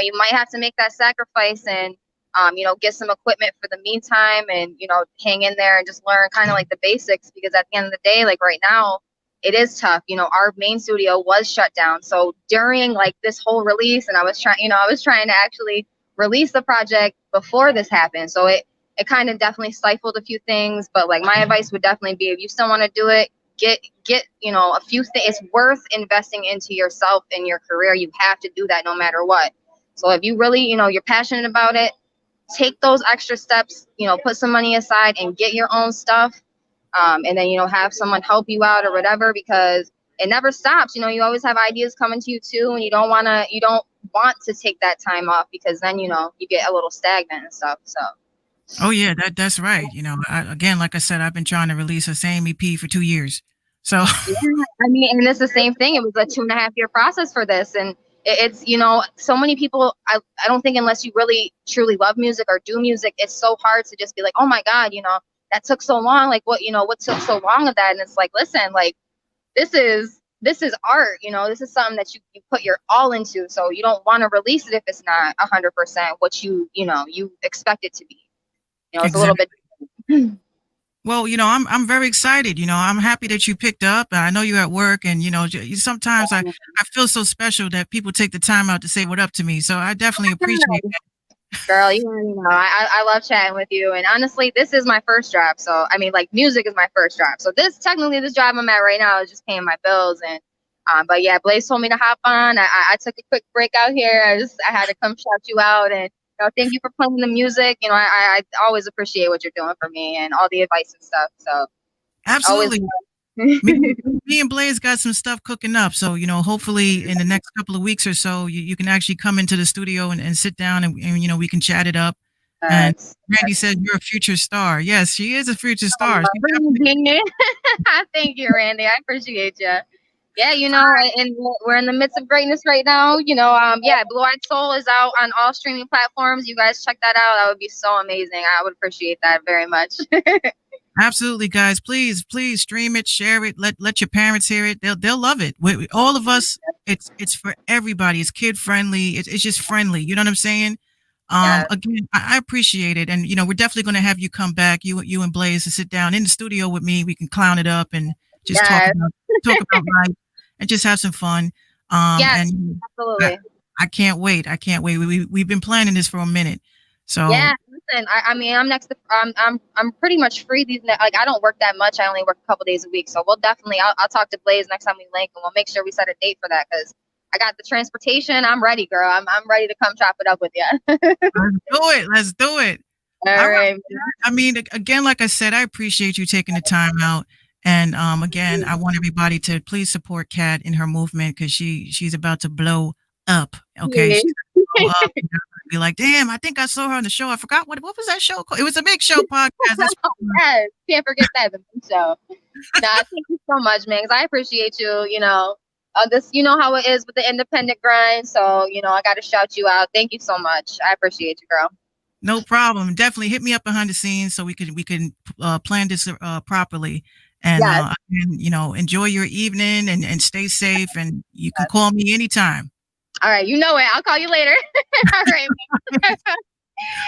you might have to make that sacrifice and, get some equipment for the meantime and, hang in there and just learn kind of like the basics, because at the end of the day, like right now, it is tough. Our main studio was shut down. So during like this whole release, and I was trying to actually release the project before this happened. So it kind of definitely stifled a few things, but like my advice would definitely be, if you still want to do it, get a few things. It's worth investing into yourself and your career. You have to do that no matter what. So if you really, you're passionate about it, take those extra steps, put some money aside and get your own stuff. And then, have someone help you out or whatever, because it never stops. You always have ideas coming to you too, and you don't want to take that time off, because then, you get a little stagnant and stuff. So. Oh yeah, that's right. Again, like I said, I've been trying to release the same EP for 2 years. So yeah, I mean, and it's the same thing. It was a 2.5-year process for this, and it's so many people. I don't think, unless you really truly love music or do music, it's so hard to just be like, oh my God, that took so long. Like, what took so long of that? And it's like, listen, like, this is art, this is something that you put your all into. So you don't want to release it if it's not 100% what you expect it to be. It's a little bit. Well, I'm very excited. I'm happy that you picked up. I know you're at work, and sometimes I feel so special that people take the time out to say what up to me. So I definitely appreciate that. Girl, you already know. I love chatting with you. And honestly, this is my first job. So I mean, like, music is my first job. So this job I'm at right now is just paying my bills. And but yeah, Blaze told me to hop on. I took a quick break out here. I had to come shout you out, and thank you for playing the music. I always appreciate what you're doing for me and all the advice and stuff. So absolutely. Me and Blaze got some stuff cooking up. So, hopefully in the next couple of weeks or so, you can actually come into the studio and sit down and we can chat it up. And Randy said you're a future star. Yes, she is a future star. Thank you, Randy. I appreciate you. Yeah, and we're in the midst of greatness right now. Blue Eyed Soul is out on all streaming platforms. You guys check that out. That would be so amazing. I would appreciate that very much. Absolutely, guys. Please stream it, share it. Let your parents hear it. They'll love it. All of us. It's for everybody. It's kid friendly. It's just friendly. You know what I'm saying? Again, I appreciate it, and we're definitely going to have you come back. You and Blaze to sit down in the studio with me. We can clown it up and just talk about life and just have some fun. And absolutely. I can't wait. We've been planning this for a minute. So yeah, listen. I mean, I'm pretty much free these. Like, I don't work that much. I only work a couple days a week. So we'll definitely. I'll talk to Blaze next time we link, and we'll make sure we set a date for that, because I got the transportation. I'm ready, girl. I'm ready to come chop it up with you. Let's do it. All right. I mean, again, like I said, I appreciate you taking the time out. And again, I want everybody to please support Kat in her movement, because she's about to blow up. Okay. Yeah. She's gonna blow up. Be like, damn, I think I saw her on the show. I forgot what was that show called? It was a Minx Show Podcast. Yes, can't forget that, the Minx Show. Thank you so much, man, because I appreciate you. This, how it is with the independent grind. So, I got to shout you out. Thank you so much. I appreciate you, girl. No problem. Definitely hit me up behind the scenes so we can plan this properly. And, enjoy your evening and stay safe. And you can call me anytime. All right. You know it. I'll call you later. All right. All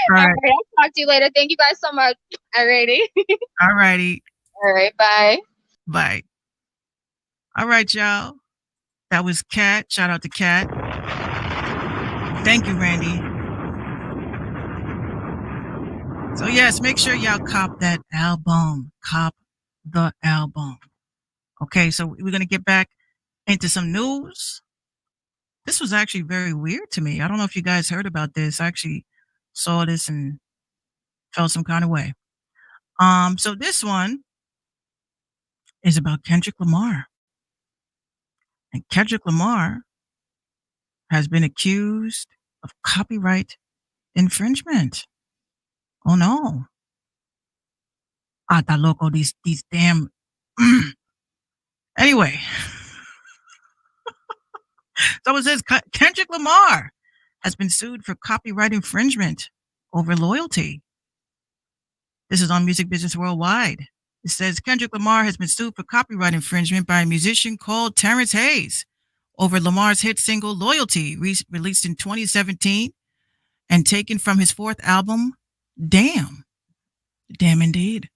right. I'll talk to you later. Thank you guys so much. All righty. All righty. All right. Bye. Bye. All right, y'all. That was Kat. Shout out to Kat. Thank you, Randy. So, yes, make sure y'all cop that album. Cop the album. Okay, so we're going to get back into some news. This was actually very weird to me. I don't know if you guys heard about this. I actually saw this and felt some kind of way. So this one is about Kendrick Lamar. And Kendrick Lamar has been accused of copyright infringement. Oh no. Está loco, these damn. Anyway. So it says Kendrick Lamar has been sued for copyright infringement over loyalty. This is on Music Business Worldwide. It says Kendrick Lamar has been sued for copyright infringement by a musician called Terrence Hayes over Lamar's hit single Loyalty, released in 2017 and taken from his fourth album, Damn. Damn indeed.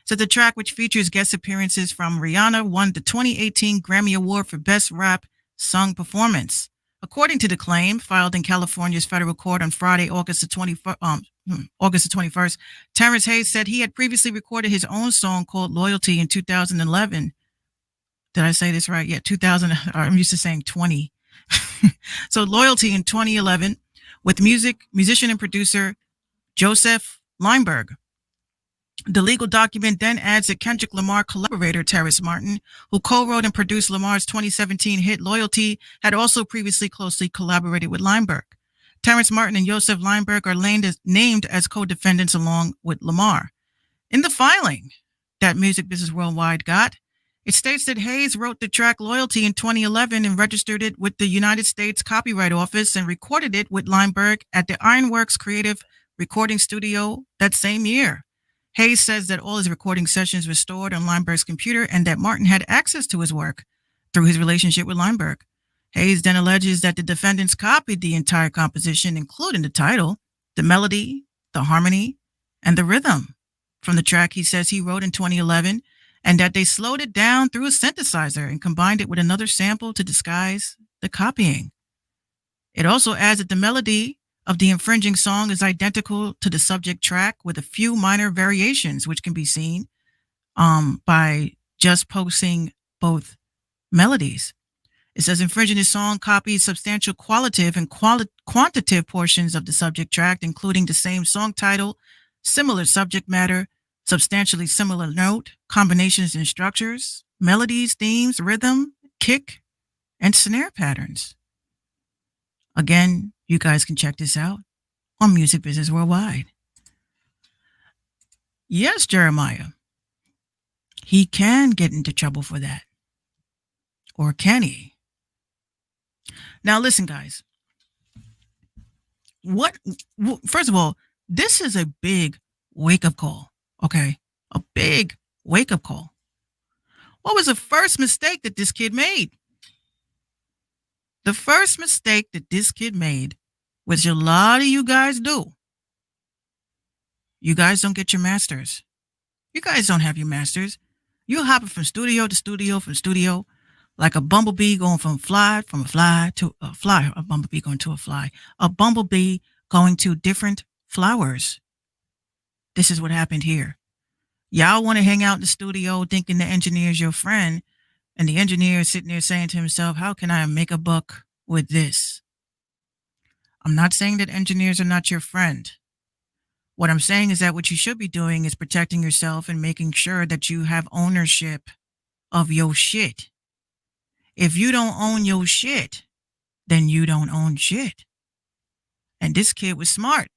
So the track, which features guest appearances from Rihanna, won the 2018 Grammy Award for Best Rap Sung Performance. According to the claim filed in California's federal court on Friday, August the 21st, Terrence Hayes said he had previously recorded his own song called Loyalty in 2011. Did I say this right? Yeah, 2000. I'm used to saying 20. So Loyalty in 2011 with musician and producer Joseph Lineberg. The legal document then adds that Kendrick Lamar collaborator Terrace Martin, who co-wrote and produced Lamar's 2017 hit Loyalty, had also previously closely collaborated with Lineberg. Terrace Martin and Joseph Lineberg are named as co-defendants along with Lamar. In the filing that Music Business Worldwide got, it states that Hayes wrote the track Loyalty in 2011 and registered it with the United States Copyright Office and recorded it with Lineberg at the Ironworks Creative Recording Studio that same year. Hayes says that all his recording sessions were stored on Lineberg's computer and that Martin had access to his work through his relationship with Lineberg. Hayes then alleges that the defendants copied the entire composition, including the title, the melody, the harmony, and the rhythm from the track he says he wrote in 2011, and that they slowed it down through a synthesizer and combined it with another sample to disguise the copying. It also adds that the melody of the infringing song is identical to the subject track with a few minor variations, which can be seen by just posting both melodies. It says infringing the song copies substantial qualitative and quantitative portions of the subject track, including the same song title, similar subject matter, substantially similar note, combinations and structures, melodies, themes, rhythm, kick, and snare patterns. Again, you guys can check this out on Music Business Worldwide. Yes, Jeremiah, he can get into trouble for that. Or can he? Now, listen, guys. First of all, this is a big wake-up call, okay? A big wake-up call. What was the first mistake that this kid made? The first mistake that this kid made, which a lot of you guys do, you guys don't get your masters. You guys don't have your masters. You're hopping from studio to studio, from studio, like a bumblebee going from a fly to a fly, a bumblebee going to a fly, a bumblebee going to different flowers. This is what happened here. Y'all want to hang out in the studio thinking the engineer is your friend, and the engineer is sitting there saying to himself, how can I make a buck with this? I'm not saying that engineers are not your friend. What I'm saying is that what you should be doing is protecting yourself and making sure that you have ownership of your shit. If you don't own your shit, then you don't own shit. And this kid was smart.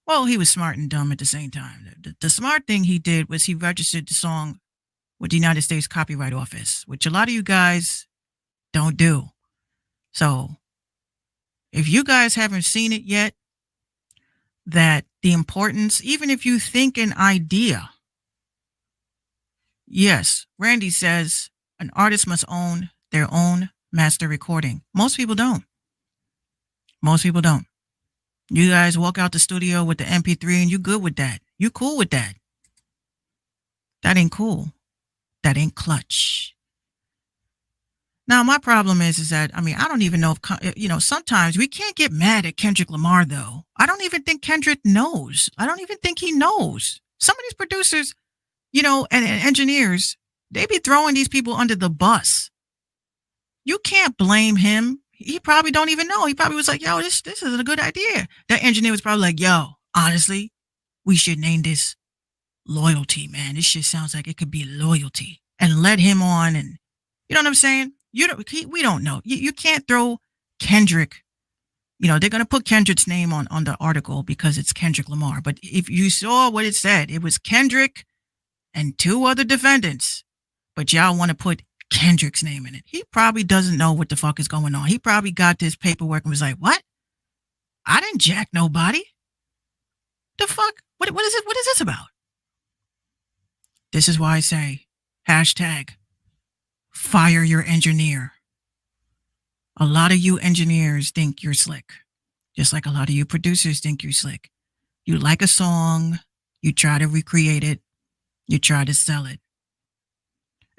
Well, he was smart and dumb at the same time. The smart thing he did was he registered the song with the United States Copyright Office, which a lot of you guys don't do. So if you guys haven't seen it yet, that the importance, even if you think an idea, yes, Randy says an artist must own their own master recording. Most people don't. Most people don't. You guys walk out the studio with the MP3 and you good with that. You cool with that. That ain't cool. That ain't clutch. Now, my problem is that, I don't even know if, sometimes we can't get mad at Kendrick Lamar, though. I don't even think Kendrick knows. I don't even think he knows. Some of these producers, and engineers, they be throwing these people under the bus. You can't blame him. He probably don't even know. He probably was like, yo, this isn't a good idea. That engineer was probably like, yo, honestly, we should name this Loyalty, man. This shit sounds like it could be Loyalty. And let him on, and you know what I'm saying? We don't know. You can't throw Kendrick. They're going to put Kendrick's name on the article because it's Kendrick Lamar. But if you saw what it said, it was Kendrick and two other defendants. But y'all want to put Kendrick's name in it. He probably doesn't know what the fuck is going on. He probably got this paperwork and was like, what? I didn't jack nobody. The fuck? What is it? What is this about? This is why I say, hashtag, fire your engineer. A lot of you engineers think you're slick. Just like a lot of you producers think you're slick. You like a song, you try to recreate it, you try to sell it.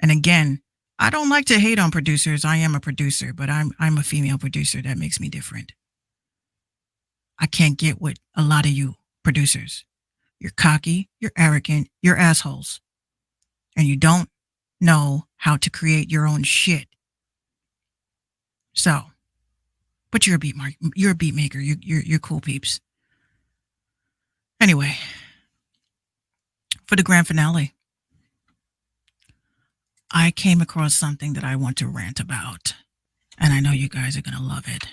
And again, I don't like to hate on producers. I am a producer, but I'm a female producer. That makes me different. I can't get with a lot of you producers. You're cocky, you're arrogant, you're assholes. And you don't know how to create your own shit. So, but you're a beat maker. You're cool peeps. Anyway, for the grand finale, I came across something that I want to rant about, and I know you guys are going to love it.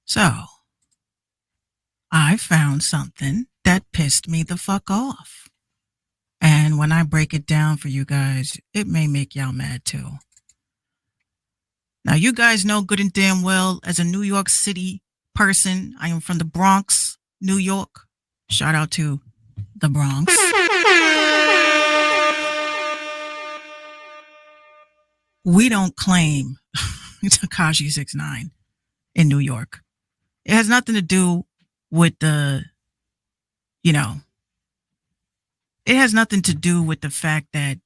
So, I found something that pissed me the fuck off. And when I break it down for you guys, it may make y'all mad too. Now, you guys know good and damn well, as a New York City person, I am from the Bronx, New York. Shout out to the Bronx. We don't claim Tekashi 6ix9ine in New York. It has nothing to do with it has nothing to do with the fact that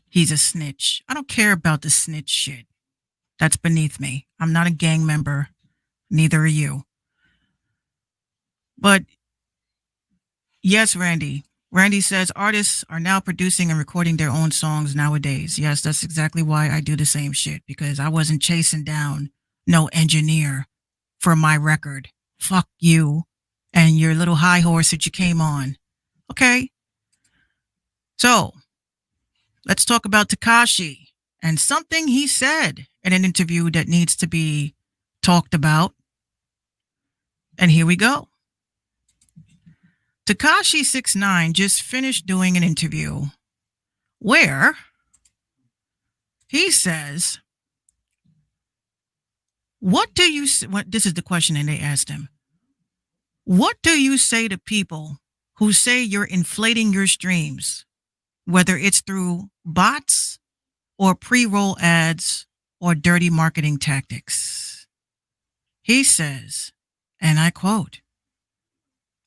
he's a snitch. I don't care about the snitch shit. That's beneath me. I'm not a gang member. Neither are you. But yes, Randy. Randy says artists are now producing and recording their own songs nowadays. Yes, that's exactly why I do the same shit, because I wasn't chasing down no engineer for my record. Fuck you and your little high horse that you came on. Okay. So let's talk about Tekashi and something he said in an interview that needs to be talked about. And here we go. Tekashi 6ix9ine just finished doing an interview where he says, this is the question, and they asked him, what do you say to people who say you're inflating your streams, whether it's through bots or pre-roll ads or dirty marketing tactics? He says, and I quote,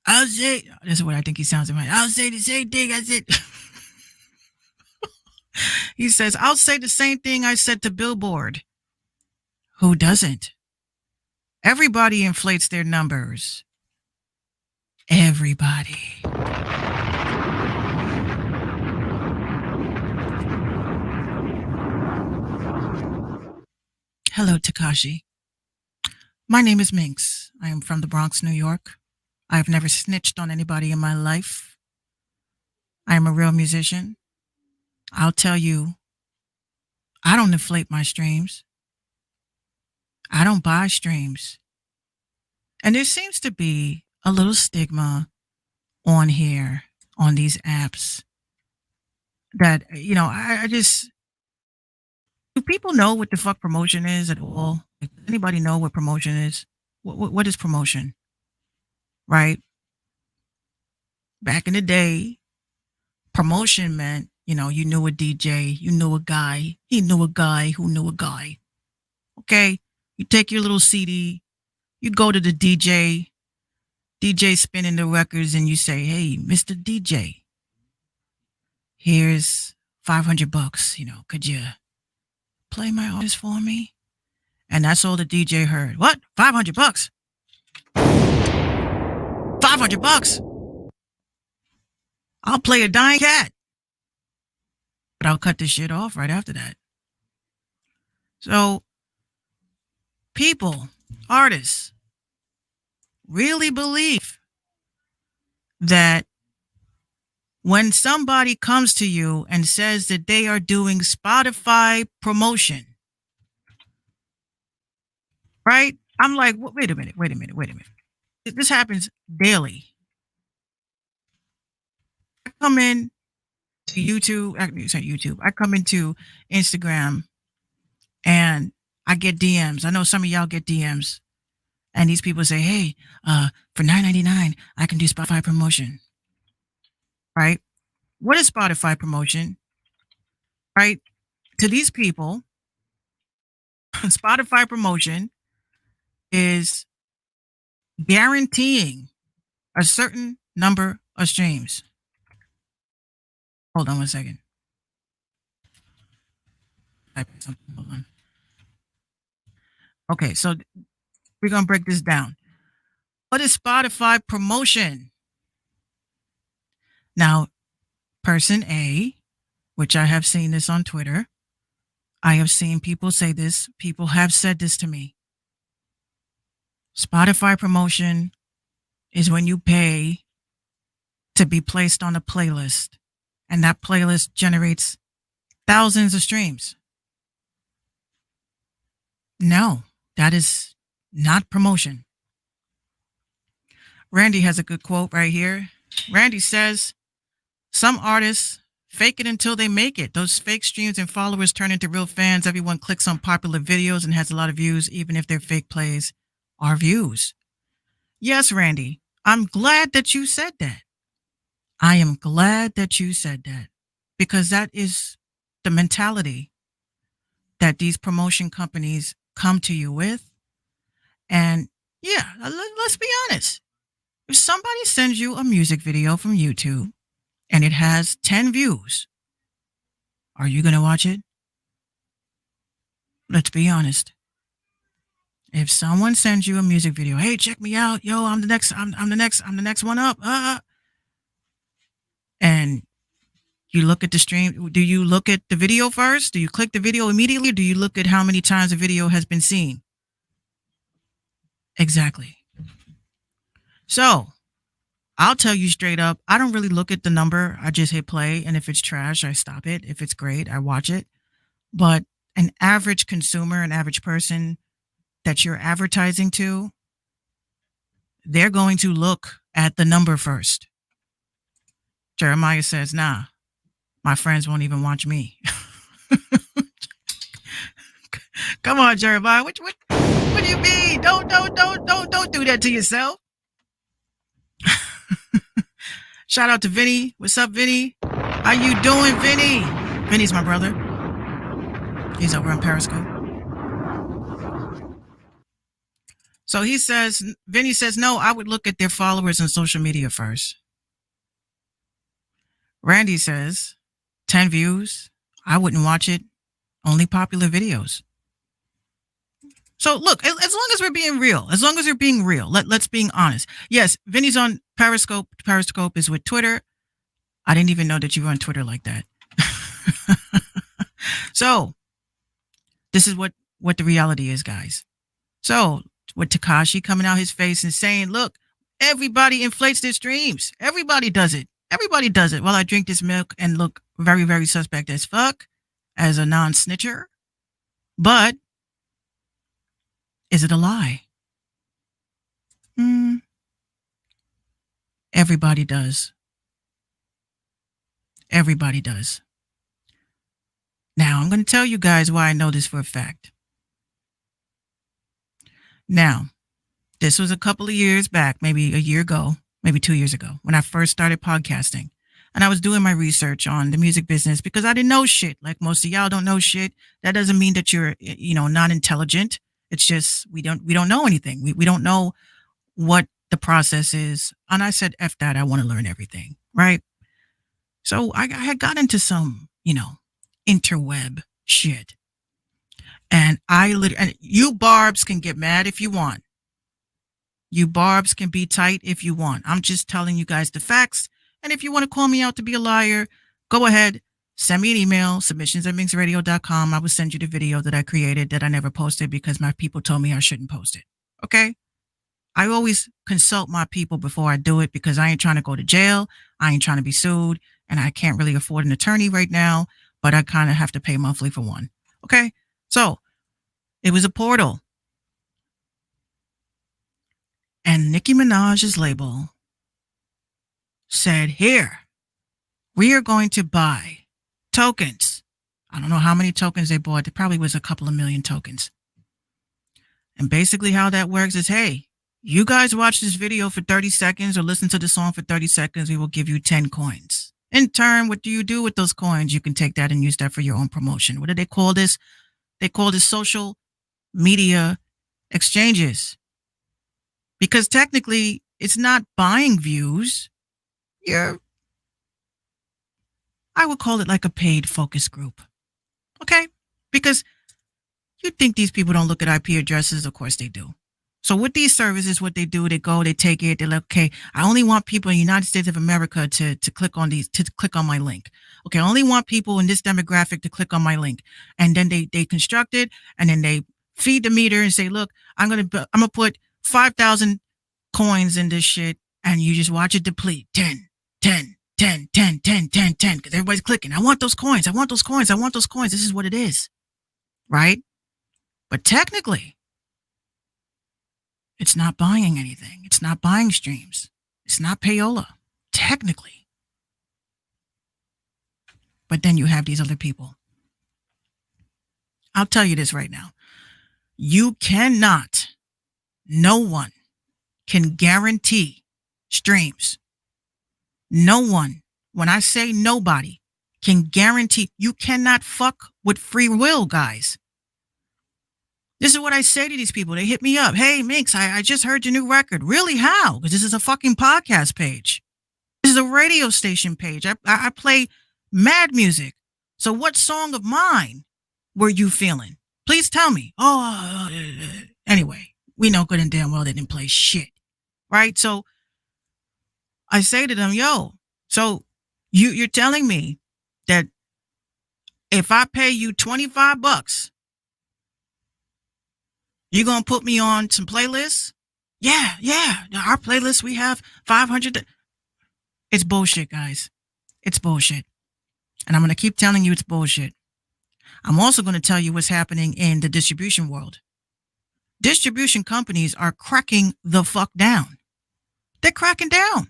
this is what I think he sounds like. I'll say the same thing I said. He says, I'll say the same thing I said to Billboard. Who doesn't? Everybody inflates their numbers. Everybody. Hello, Tekashi. My name is Minx. I am from the Bronx, New York. I have never snitched on anybody in my life. I am a real musician. I'll tell you, I don't inflate my streams. I don't buy streams. And there seems to be a little stigma on here, on these apps, that, I just, do people know what the fuck promotion is at all? Does anybody know what promotion is? What is promotion? Right? Back in the day, promotion meant, you knew a DJ, you knew a guy, he knew a guy who knew a guy. Okay? You take your little CD, you go to the DJ spinning the records, and you say, hey, Mr. DJ, here's $500. Could you play my artist for me? And that's all the DJ heard. What? $500? $500? I'll play a dying cat. But I'll cut this shit off right after that. So, people, artists, really believe that when somebody comes to you and says that they are doing Spotify promotion, right? I'm like, wait a minute. This happens daily. I come in to YouTube, I come into Instagram and I get DMs. I know some of y'all get DMs. And these people say, hey, for $9.99, I can do Spotify promotion. Right? What is Spotify promotion? Right? To these people, Spotify promotion is guaranteeing a certain number of streams. Hold on one second. Hold on. Okay, so we're going to break this down. What is Spotify promotion? Now, person A, which I have seen this on Twitter, I have seen people say this. People have said this to me. Spotify promotion is when you pay to be placed on a playlist, and that playlist generates thousands of streams. No, that is not promotion. Randy has a good quote right here. Randy says, some artists fake it until they make it. Those fake streams and followers turn into real fans. Everyone clicks on popular videos and has a lot of views, even if their fake plays are views. Yes, Randy, I'm glad that you said that. I am glad that you said that, because that is the mentality that these promotion companies come to you with. And yeah, let's be honest. If somebody sends you a music video from YouTube and it has 10 views, are you going to watch it? Let's be honest. If someone sends you a music video, hey, check me out, yo, I'm the next one up, and you look at the stream, do you look at the video first? Do you click the video immediately? Or do you look at how many times the video has been seen? Exactly. So I'll tell you straight up, I don't really look at the number. I just hit play, and if it's trash, I stop it. If it's great, I watch it. But an average consumer, an average person that you're advertising to, they're going to look at the number first. Jeremiah says, nah, my friends won't even watch me. Come on, Jeremiah. What do you mean? Don't do that to yourself. Shout out to Vinny. What's up, Vinny? How you doing, Vinny? Vinny's my brother. He's over on Periscope. So Vinny says, no, I would look at their followers on social media first. Randy says, 10 views. I wouldn't watch it. Only popular videos. So look, as long as we're being real, let's being honest. Yes, Vinny's on Periscope. Periscope is with Twitter. I didn't even know that you were on Twitter like that. So this is what the reality is, guys. So with Tekashi coming out his face and saying, look, everybody inflates their streams. Everybody does it. While I drink this milk and look very, very suspect as fuck, as a non-snitcher. But is it a lie? Everybody does. Everybody does. Now, I'm going to tell you guys why I know this for a fact. Now, this was a couple of years back, maybe a year ago, maybe 2 years ago, when I first started podcasting. And I was doing my research on the music business because I didn't know shit. Like most of y'all don't know shit. That doesn't mean that you're, not intelligent. It's just we don't know anything. We don't know what the process is. And I said, F that, I want to learn everything, right? So I had got into some, interweb shit. And and you barbs can get mad if you want. You barbs can be tight if you want. I'm just telling you guys the facts. And if you want to call me out to be a liar, go ahead. Send me an email, submissions@minxradio.com. I will send you the video that I created that I never posted because my people told me I shouldn't post it. Okay? I always consult my people before I do it because I ain't trying to go to jail. I ain't trying to be sued. And I can't really afford an attorney right now, but I kind of have to pay monthly for one. Okay? So it was a portal. And Nicki Minaj's label said, here, we are going to buy tokens. I don't know how many tokens they bought. It probably was a couple of million tokens. And basically how that works is, hey, you guys watch this video for 30 seconds or listen to the song for 30 seconds. We will give you 10 coins. In turn, what do you do with those coins? You can take that and use that for your own promotion. What do they call this? They call this social media exchanges. Because technically, it's not buying views. I would call it like a paid focus group. Okay? Because you think these people don't look at IP addresses. Of course they do. So with these services, what they do, they go, they take it, they're like, okay, I only want people in the United States of America to click on my link. Okay, I only want people in this demographic to click on my link. And then they construct it, and then they feed the meter and say, look, I'm gonna put 5,000 coins in this shit, and you just watch it deplete. 10, because everybody's clicking. I want those coins. This is what it is. Right? But technically, it's not buying anything. It's not buying streams. It's not payola. Technically. But then you have these other people. I'll tell you this right now. You cannot, no one can guarantee streams. No one, when I say nobody, can guarantee. You cannot fuck with free will, guys. This is what I say to these people. They hit me up. Hey, Minx, I just heard your new record. Really? How? Because this is a fucking podcast page. This is a radio station page. I play mad music. So what song of mine were you feeling? Please tell me. Anyway, we know good and damn well they didn't play shit. Right? So I say to them, yo, so you're telling me that if I pay you $25, you're going to put me on some playlists? Yeah. Our playlist, we have 500. It's bullshit, guys. It's bullshit. And I'm going to keep telling you it's bullshit. I'm also going to tell you what's happening in the distribution world. Distribution companies are cracking the fuck down. They're cracking down.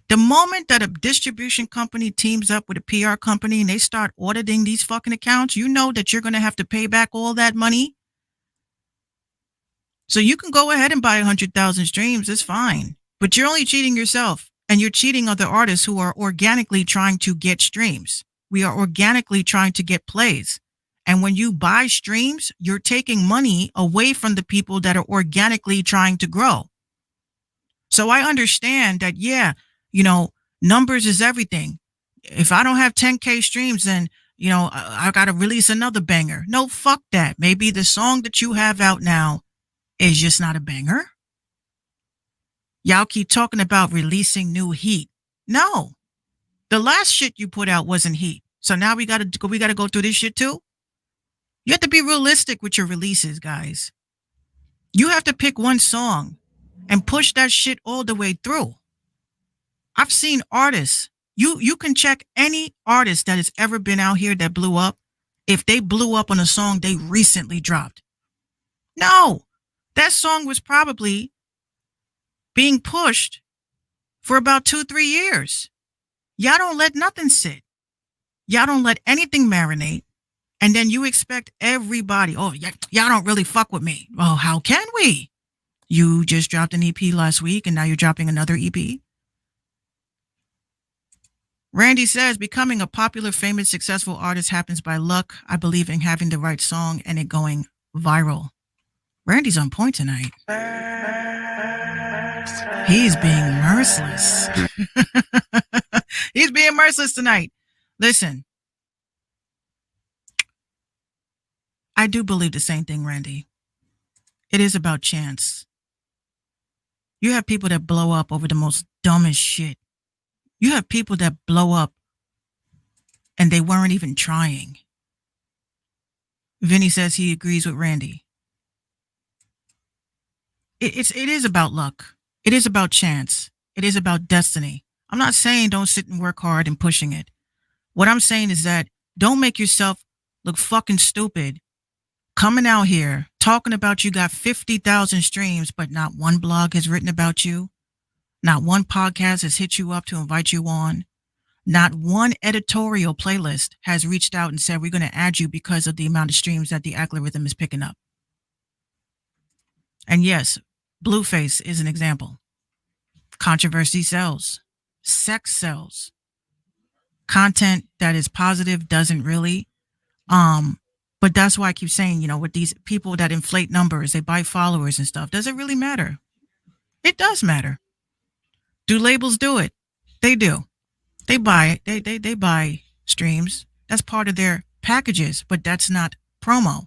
The moment that a distribution company teams up with a PR company and they start auditing these fucking accounts, you know that you're going to have to pay back all that money. So you can go ahead and buy 100,000 streams. It's fine. But you're only cheating yourself. And you're cheating other artists who are organically trying to get streams. We are organically trying to get plays. And when you buy streams, you're taking money away from the people that are organically trying to grow. So I understand that, yeah, numbers is everything. If I don't have 10K streams, then, I got to release another banger. No, fuck that. Maybe the song that you have out now is just not a banger. Y'all keep talking about releasing new heat. No, the last shit you put out wasn't heat. So now we gotta go through this shit too. You have to be realistic with your releases, guys. You have to pick one song and push that shit all the way through. I've seen artists. You can check any artist that has ever been out here that blew up. If they blew up on a song they recently dropped. No, that song was probably being pushed for about 2-3 years. Y'all don't let nothing sit. Y'all don't let anything marinate. And then you expect everybody, y'all don't really fuck with me. Well, how can we? You just dropped an EP last week and now you're dropping another EP. Randy says, becoming a popular, famous, successful artist happens by luck. I believe in having the right song and it going viral. Randy's on point tonight. He's being merciless. He's being merciless tonight. Listen, I do believe the same thing, Randy. It is about chance. You have people that blow up over the most dumbest shit. You have people that blow up and they weren't even trying. Vinny says he agrees with Randy. It is about luck. It is about chance. It is about destiny. I'm not saying don't sit and work hard and pushing it. What I'm saying is that don't make yourself look fucking stupid coming out here talking about you got 50,000 streams, but not one blog has written about you. Not one podcast has hit you up to invite you on. Not one editorial playlist has reached out and said, we're going to add you because of the amount of streams that the algorithm is picking up. And yes, Blueface is an example. Controversy sells. Sex sells. Content that is positive doesn't really. But that's why I keep saying, with these people that inflate numbers, they buy followers and stuff. Does it really matter? It does matter. Do labels do it? They do. They buy it. They buy streams. That's part of their packages, but that's not promo.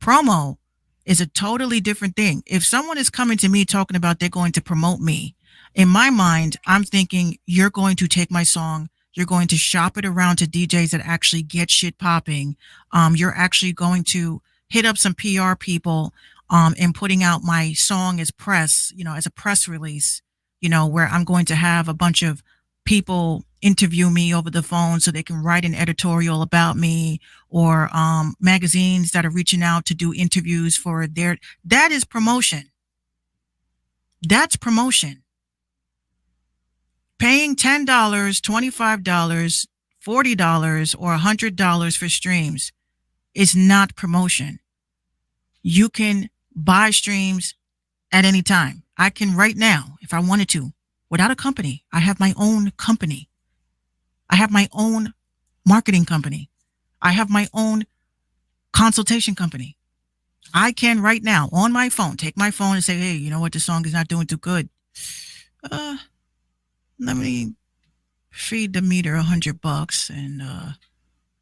Promo is a totally different thing. If someone is coming to me talking about they're going to promote me, in my mind, I'm thinking you're going to take my song, you're going to shop it around to DJs that actually get shit popping. You're actually going to hit up some PR people and putting out my song as press, as a press release, where I'm going to have a bunch of people interview me over the phone so they can write an editorial about me, or magazines that are reaching out to do interviews for that is promotion. That's promotion. Paying $10, $25 $40 or $100 for streams is not promotion. You can buy streams at any time. I can right now, if I wanted to, without a company. I have my own company. I have my own marketing company. I have my own consultation company. I can right now on my phone, take my phone and say, hey, you know what? This song is not doing too good. Let me feed the meter $100 and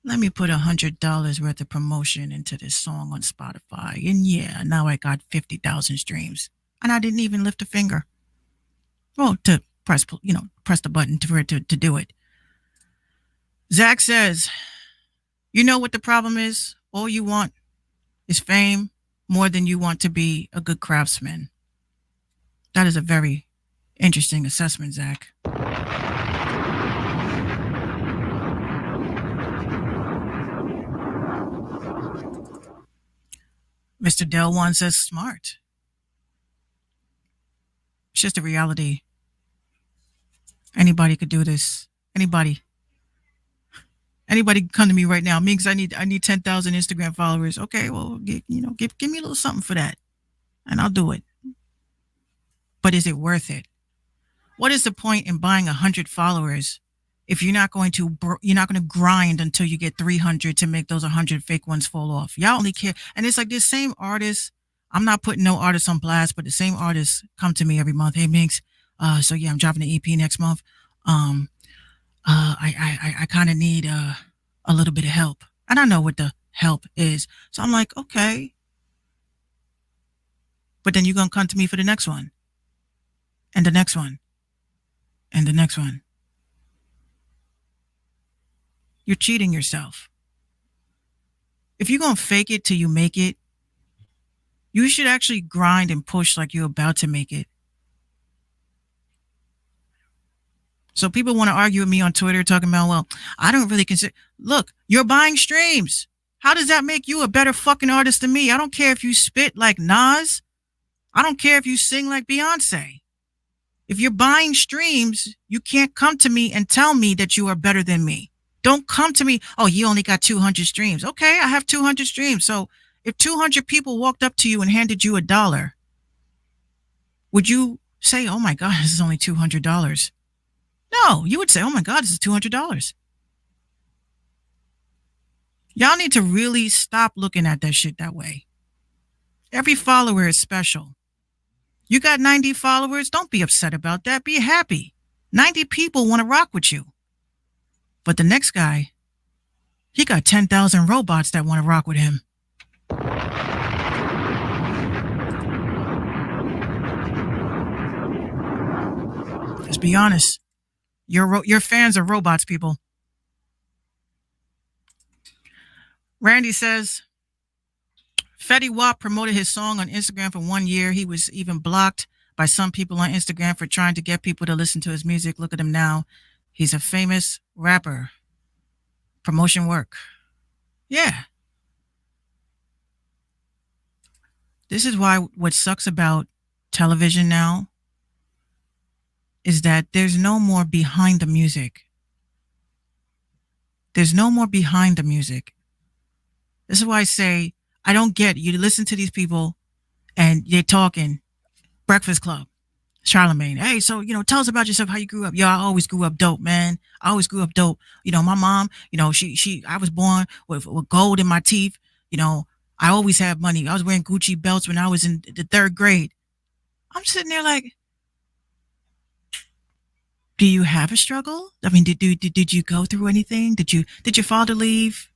let me put $100 worth of promotion into this song on Spotify. And yeah, now I got 50,000 streams and I didn't even lift a finger. Well, to press the button for it to do it. Zach says, you know what the problem is? All you want is fame more than you want to be a good craftsman. That is a very interesting assessment, Zach. Mr. Del1 says smart. It's just a reality. Anybody could do this. Anybody come to me right now. Minx, I need 10,000 Instagram followers. Okay, well, give me a little something for that, and I'll do it. But is it worth it? What is the point in buying 100 followers if you're not going to grind until you get 300 to make those 100 fake ones fall off? Y'all only care, and it's like this same artist. I'm not putting no artists on blast, but the same artists come to me every month. Hey, Minx, so yeah, I'm dropping an EP next month. I kind of need a little bit of help. And I know what the help is. So I'm like, okay. But then you're going to come to me for the next one. And the next one. And the next one. You're cheating yourself. If you're going to fake it till you make it, you should actually grind and push like you're about to make it. So people want to argue with me on Twitter talking about, well, I don't really consider. Look, you're buying streams. How does that make you a better fucking artist than me? I don't care if you spit like Nas. I don't care if you sing like Beyonce. If you're buying streams, you can't come to me and tell me that you are better than me. Don't come to me. Oh, you only got 200 streams. Okay, I have 200 streams. So if 200 people walked up to you and handed you $1, would you say, oh my God, this is only $200? No, you would say, oh my God, this is $200. Y'all need to really stop looking at that shit that way. Every follower is special. You got 90 followers. Don't be upset about that. Be happy. 90 people want to rock with you. But the next guy, he got 10,000 robots that want to rock with him. Let's be honest. Your fans are robots, people. Randy says, Fetty Wap promoted his song on Instagram for 1 year. He was even blocked by some people on Instagram for trying to get people to listen to his music. Look at him now. He's a famous rapper. Promotion work. Yeah. This is why what sucks about television now is that there's no more behind the music. There's no more behind the music. This is why I say, I don't get it. You listen to these people and they're talking Breakfast Club, Charlemagne. Hey, so, tell us about yourself, how you grew up. Yo, I always grew up dope, man. I always grew up dope. My mom, I was born with gold in my teeth. I always had money. I was wearing Gucci belts when I was in the 3rd grade. I'm sitting there like, do you have a struggle? I mean, did you go through anything? Did your father leave?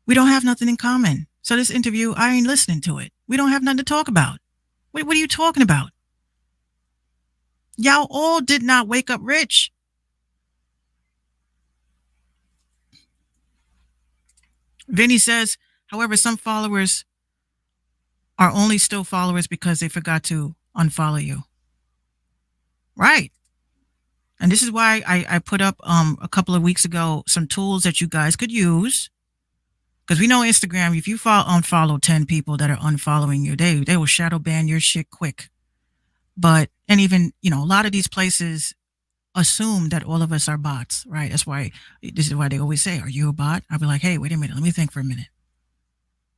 We don't have nothing in common. So this interview, I ain't listening to it. We don't have nothing to talk about. What are you talking about? Y'all all did not wake up rich. Vinny says, however, some followers are only still followers because they forgot to unfollow you. Right. And this is why I put up a couple of weeks ago some tools that you guys could use. Because we know Instagram, if you unfollow 10 people that are unfollowing you, they will shadow ban your shit quick. And even, a lot of these places, assume that all of us are bots, right? This is why they always say, are you a bot? I'll be like, hey, wait a minute. Let me think for a minute.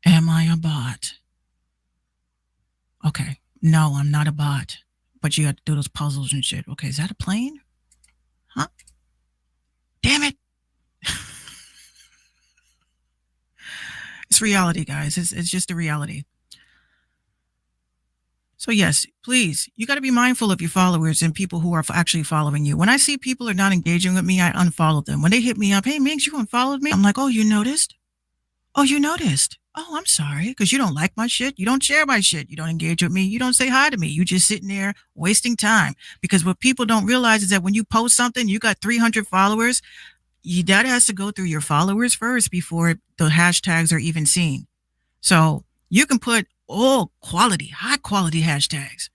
Am I a bot? Okay. No, I'm not a bot. But you have to do those puzzles and shit. Okay, is that a plane? Huh? Damn it. It's reality, guys. It's just a reality. So yes, please, you got to be mindful of your followers and people who are actually following you. When I see people are not engaging with me, I unfollow them. When they hit me up, hey, Minx, you unfollowed me? I'm like, oh, you noticed? Oh, you noticed? Oh, I'm sorry, because you don't like my shit. You don't share my shit. You don't engage with me. You don't say hi to me. You just sitting there wasting time. Because what people don't realize is that when you post something, you got 300 followers, that has to go through your followers first before the hashtags are even seen. So you can put all quality, high quality hashtags.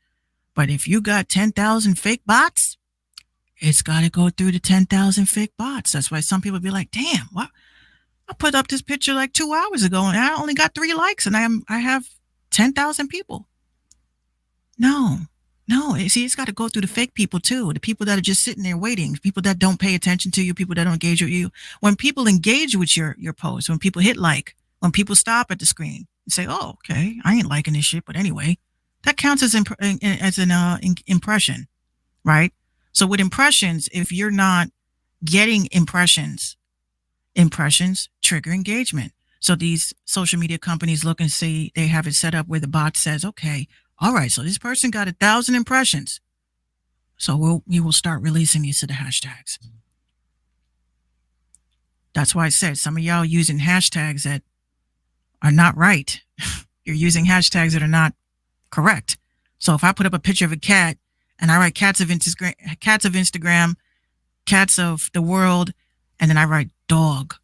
But if you got 10,000 fake bots, it's got to go through the 10,000 fake bots. That's why some people be like, damn, what? I put up this picture like 2 hours ago and I only got 3 likes and I have 10,000 people. No. See, it's got to go through the fake people too. The people that are just sitting there waiting, people that don't pay attention to you, people that don't engage with you. When people engage with your post, when people hit like, when people stop at the screen and say, oh, okay, I ain't liking this shit, but anyway, that counts as an impression, right? So with impressions, if you're not getting impressions trigger engagement. So these social media companies look and see, they have it set up where the bot says, okay, all right, so this person got 1,000 impressions. So we will start releasing these to the hashtags. That's why I said some of y'all using hashtags that are not right. You're using hashtags that are not correct. So if I put up a picture of a cat and I write cats of Instagram, cats of the world, and then I write dog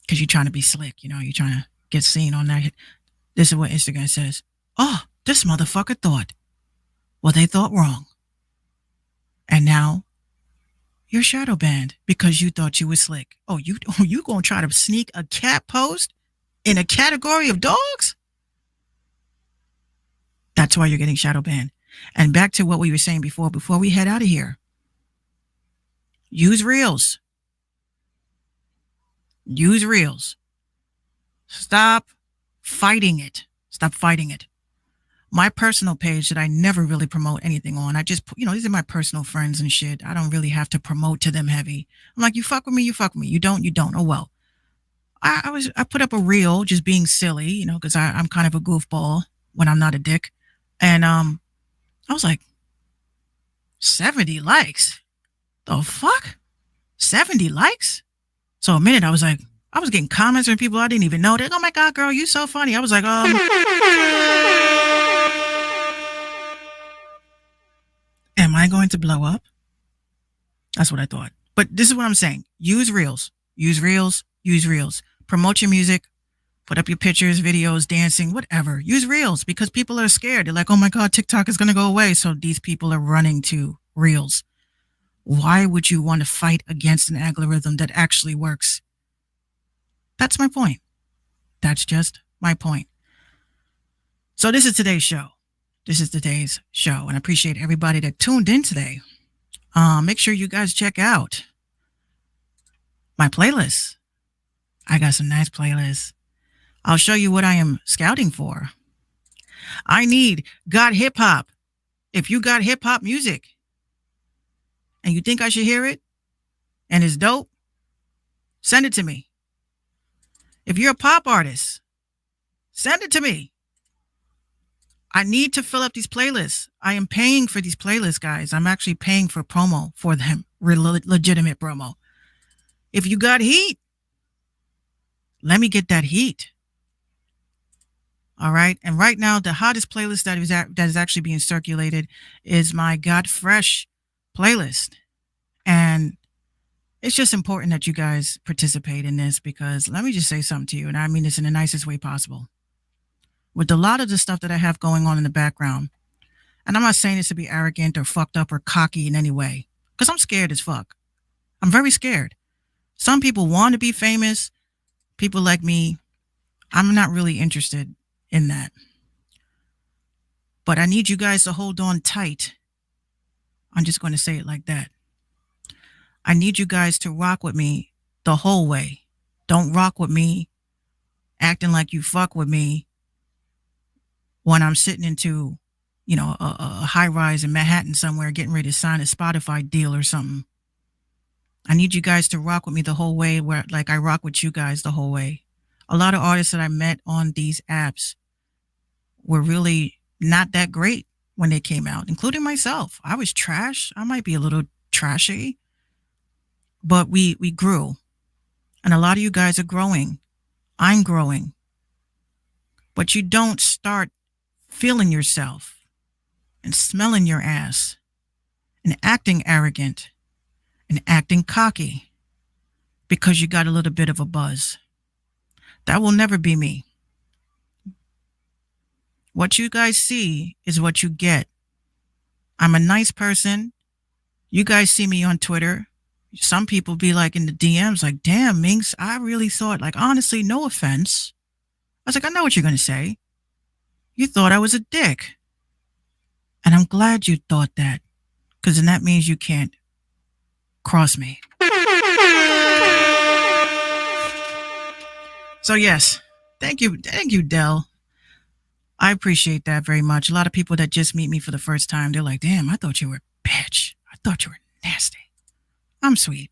because you're trying to be slick, you're trying to get seen on that. This is what Instagram says. Oh, this motherfucker thought. Well, they thought wrong. And now you're shadow banned because you thought you were slick. Oh, you going to try to sneak a cat post in a category of dogs? That's why you're getting shadow banned. And back to what we were saying before we head out of here. Use Reels. Use Reels. Stop fighting it. My personal page that I never really promote anything on. I just, these are my personal friends and shit. I don't really have to promote to them heavy. I'm like, you fuck with me, you fuck with me. You don't. Oh, well. I put up a reel just being silly, because I'm kind of a goofball when I'm not a dick. And I was like, 70 likes? The fuck? 70 likes? So a minute, I was getting comments from people I didn't even know. They're like, oh my God, girl, you so funny. I was like, am I going to blow up? That's what I thought. But this is what I'm saying. Use Reels. Promote your music. Put up your pictures, videos, dancing, whatever. Use Reels because people are scared. They're like, oh my God, TikTok is going to go away. So these people are running to Reels. Why would you want to fight against an algorithm that actually works? That's my point. That's just my point. So this is today's show. And I appreciate everybody that tuned in today. Make sure you guys check out my playlist. I got some nice playlists. I'll show you what I am scouting for. I need got hip hop. If you got hip hop music and you think I should hear it and it's dope, send it to me. If you're a pop artist, send it to me. I need to fill up these playlists. I am paying for these playlists, guys. I'm actually paying for promo for them. Legitimate promo. If you got heat, let me get that heat. All right. And right now, the hottest playlist that is actually being circulated is my Got Fresh playlist. And it's just important that you guys participate in this because let me just say something to you. And I mean this in the nicest way possible. With a lot of the stuff that I have going on in the background, and I'm not saying this to be arrogant or fucked up or cocky in any way, because I'm scared as fuck. I'm very scared. Some people want to be famous. People like me, I'm not really interested in that. But I need you guys to hold on tight. I'm just going to say it like that. I need you guys to rock with me the whole way. Don't rock with me acting like you fuck with me when I'm sitting into, a high rise in Manhattan somewhere getting ready to sign a Spotify deal or something. I need you guys to rock with me the whole way, where like I rock with you guys the whole way. A lot of artists that I met on these apps were really not that great when they came out, including myself. I was trash. I might be a little trashy, but we grew. And a lot of you guys are growing. I'm growing. But you don't start feeling yourself and smelling your ass and acting arrogant and acting cocky because you got a little bit of a buzz. That will never be me. What you guys see is what you get. I'm a nice person. You guys see me on Twitter. Some people be like in the DMs like, damn, Minx, I really thought, like, honestly, no offense. I was like, I know what you're going to say. You thought I was a dick. And I'm glad you thought that, because then that means you can't cross me. So yes, thank you, Del. I appreciate that very much. A lot of people that just meet me for the first time, they're like, damn, I thought you were a bitch. I thought you were nasty. I'm sweet.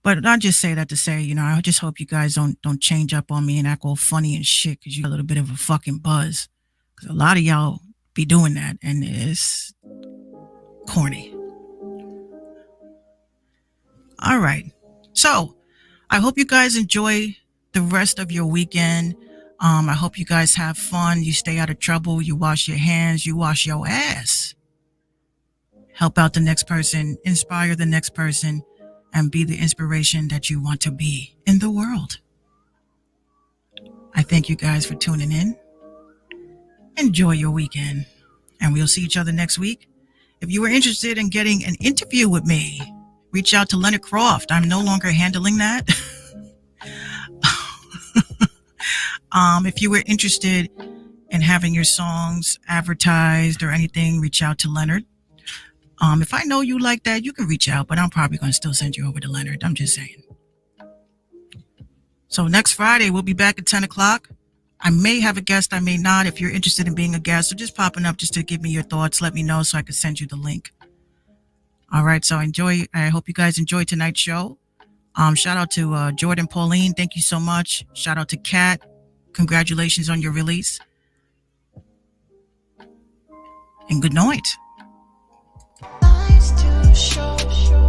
But I just say that to say, I just hope you guys don't change up on me and act all funny and shit because you got a little bit of a fucking buzz. Because a lot of y'all be doing that and it's corny. All right. So I hope you guys enjoy the rest of your weekend. I hope you guys have fun. You stay out of trouble. You wash your hands. You wash your ass. Help out the next person. Inspire the next person. And be the inspiration that you want to be in the world. I thank you guys for tuning in. Enjoy your weekend. And we'll see each other next week. If you were interested in getting an interview with me, reach out to Leonard Croft. I'm no longer handling that. If you were interested in having your songs advertised or anything, reach out to Leonard. If I know you like that, you can reach out, but I'm probably going to still send you over to Leonard. I'm just saying. So next Friday, we'll be back at 10 o'clock. I may have a guest. I may not. If you're interested in being a guest, so just popping up just to give me your thoughts. Let me know so I can send you the link. All right. So enjoy. I hope you guys enjoyed tonight's show. Shout out to Jourdin Pauline. Thank you so much. Shout out to Kat. Congratulations on your release. And good night. Nice to show.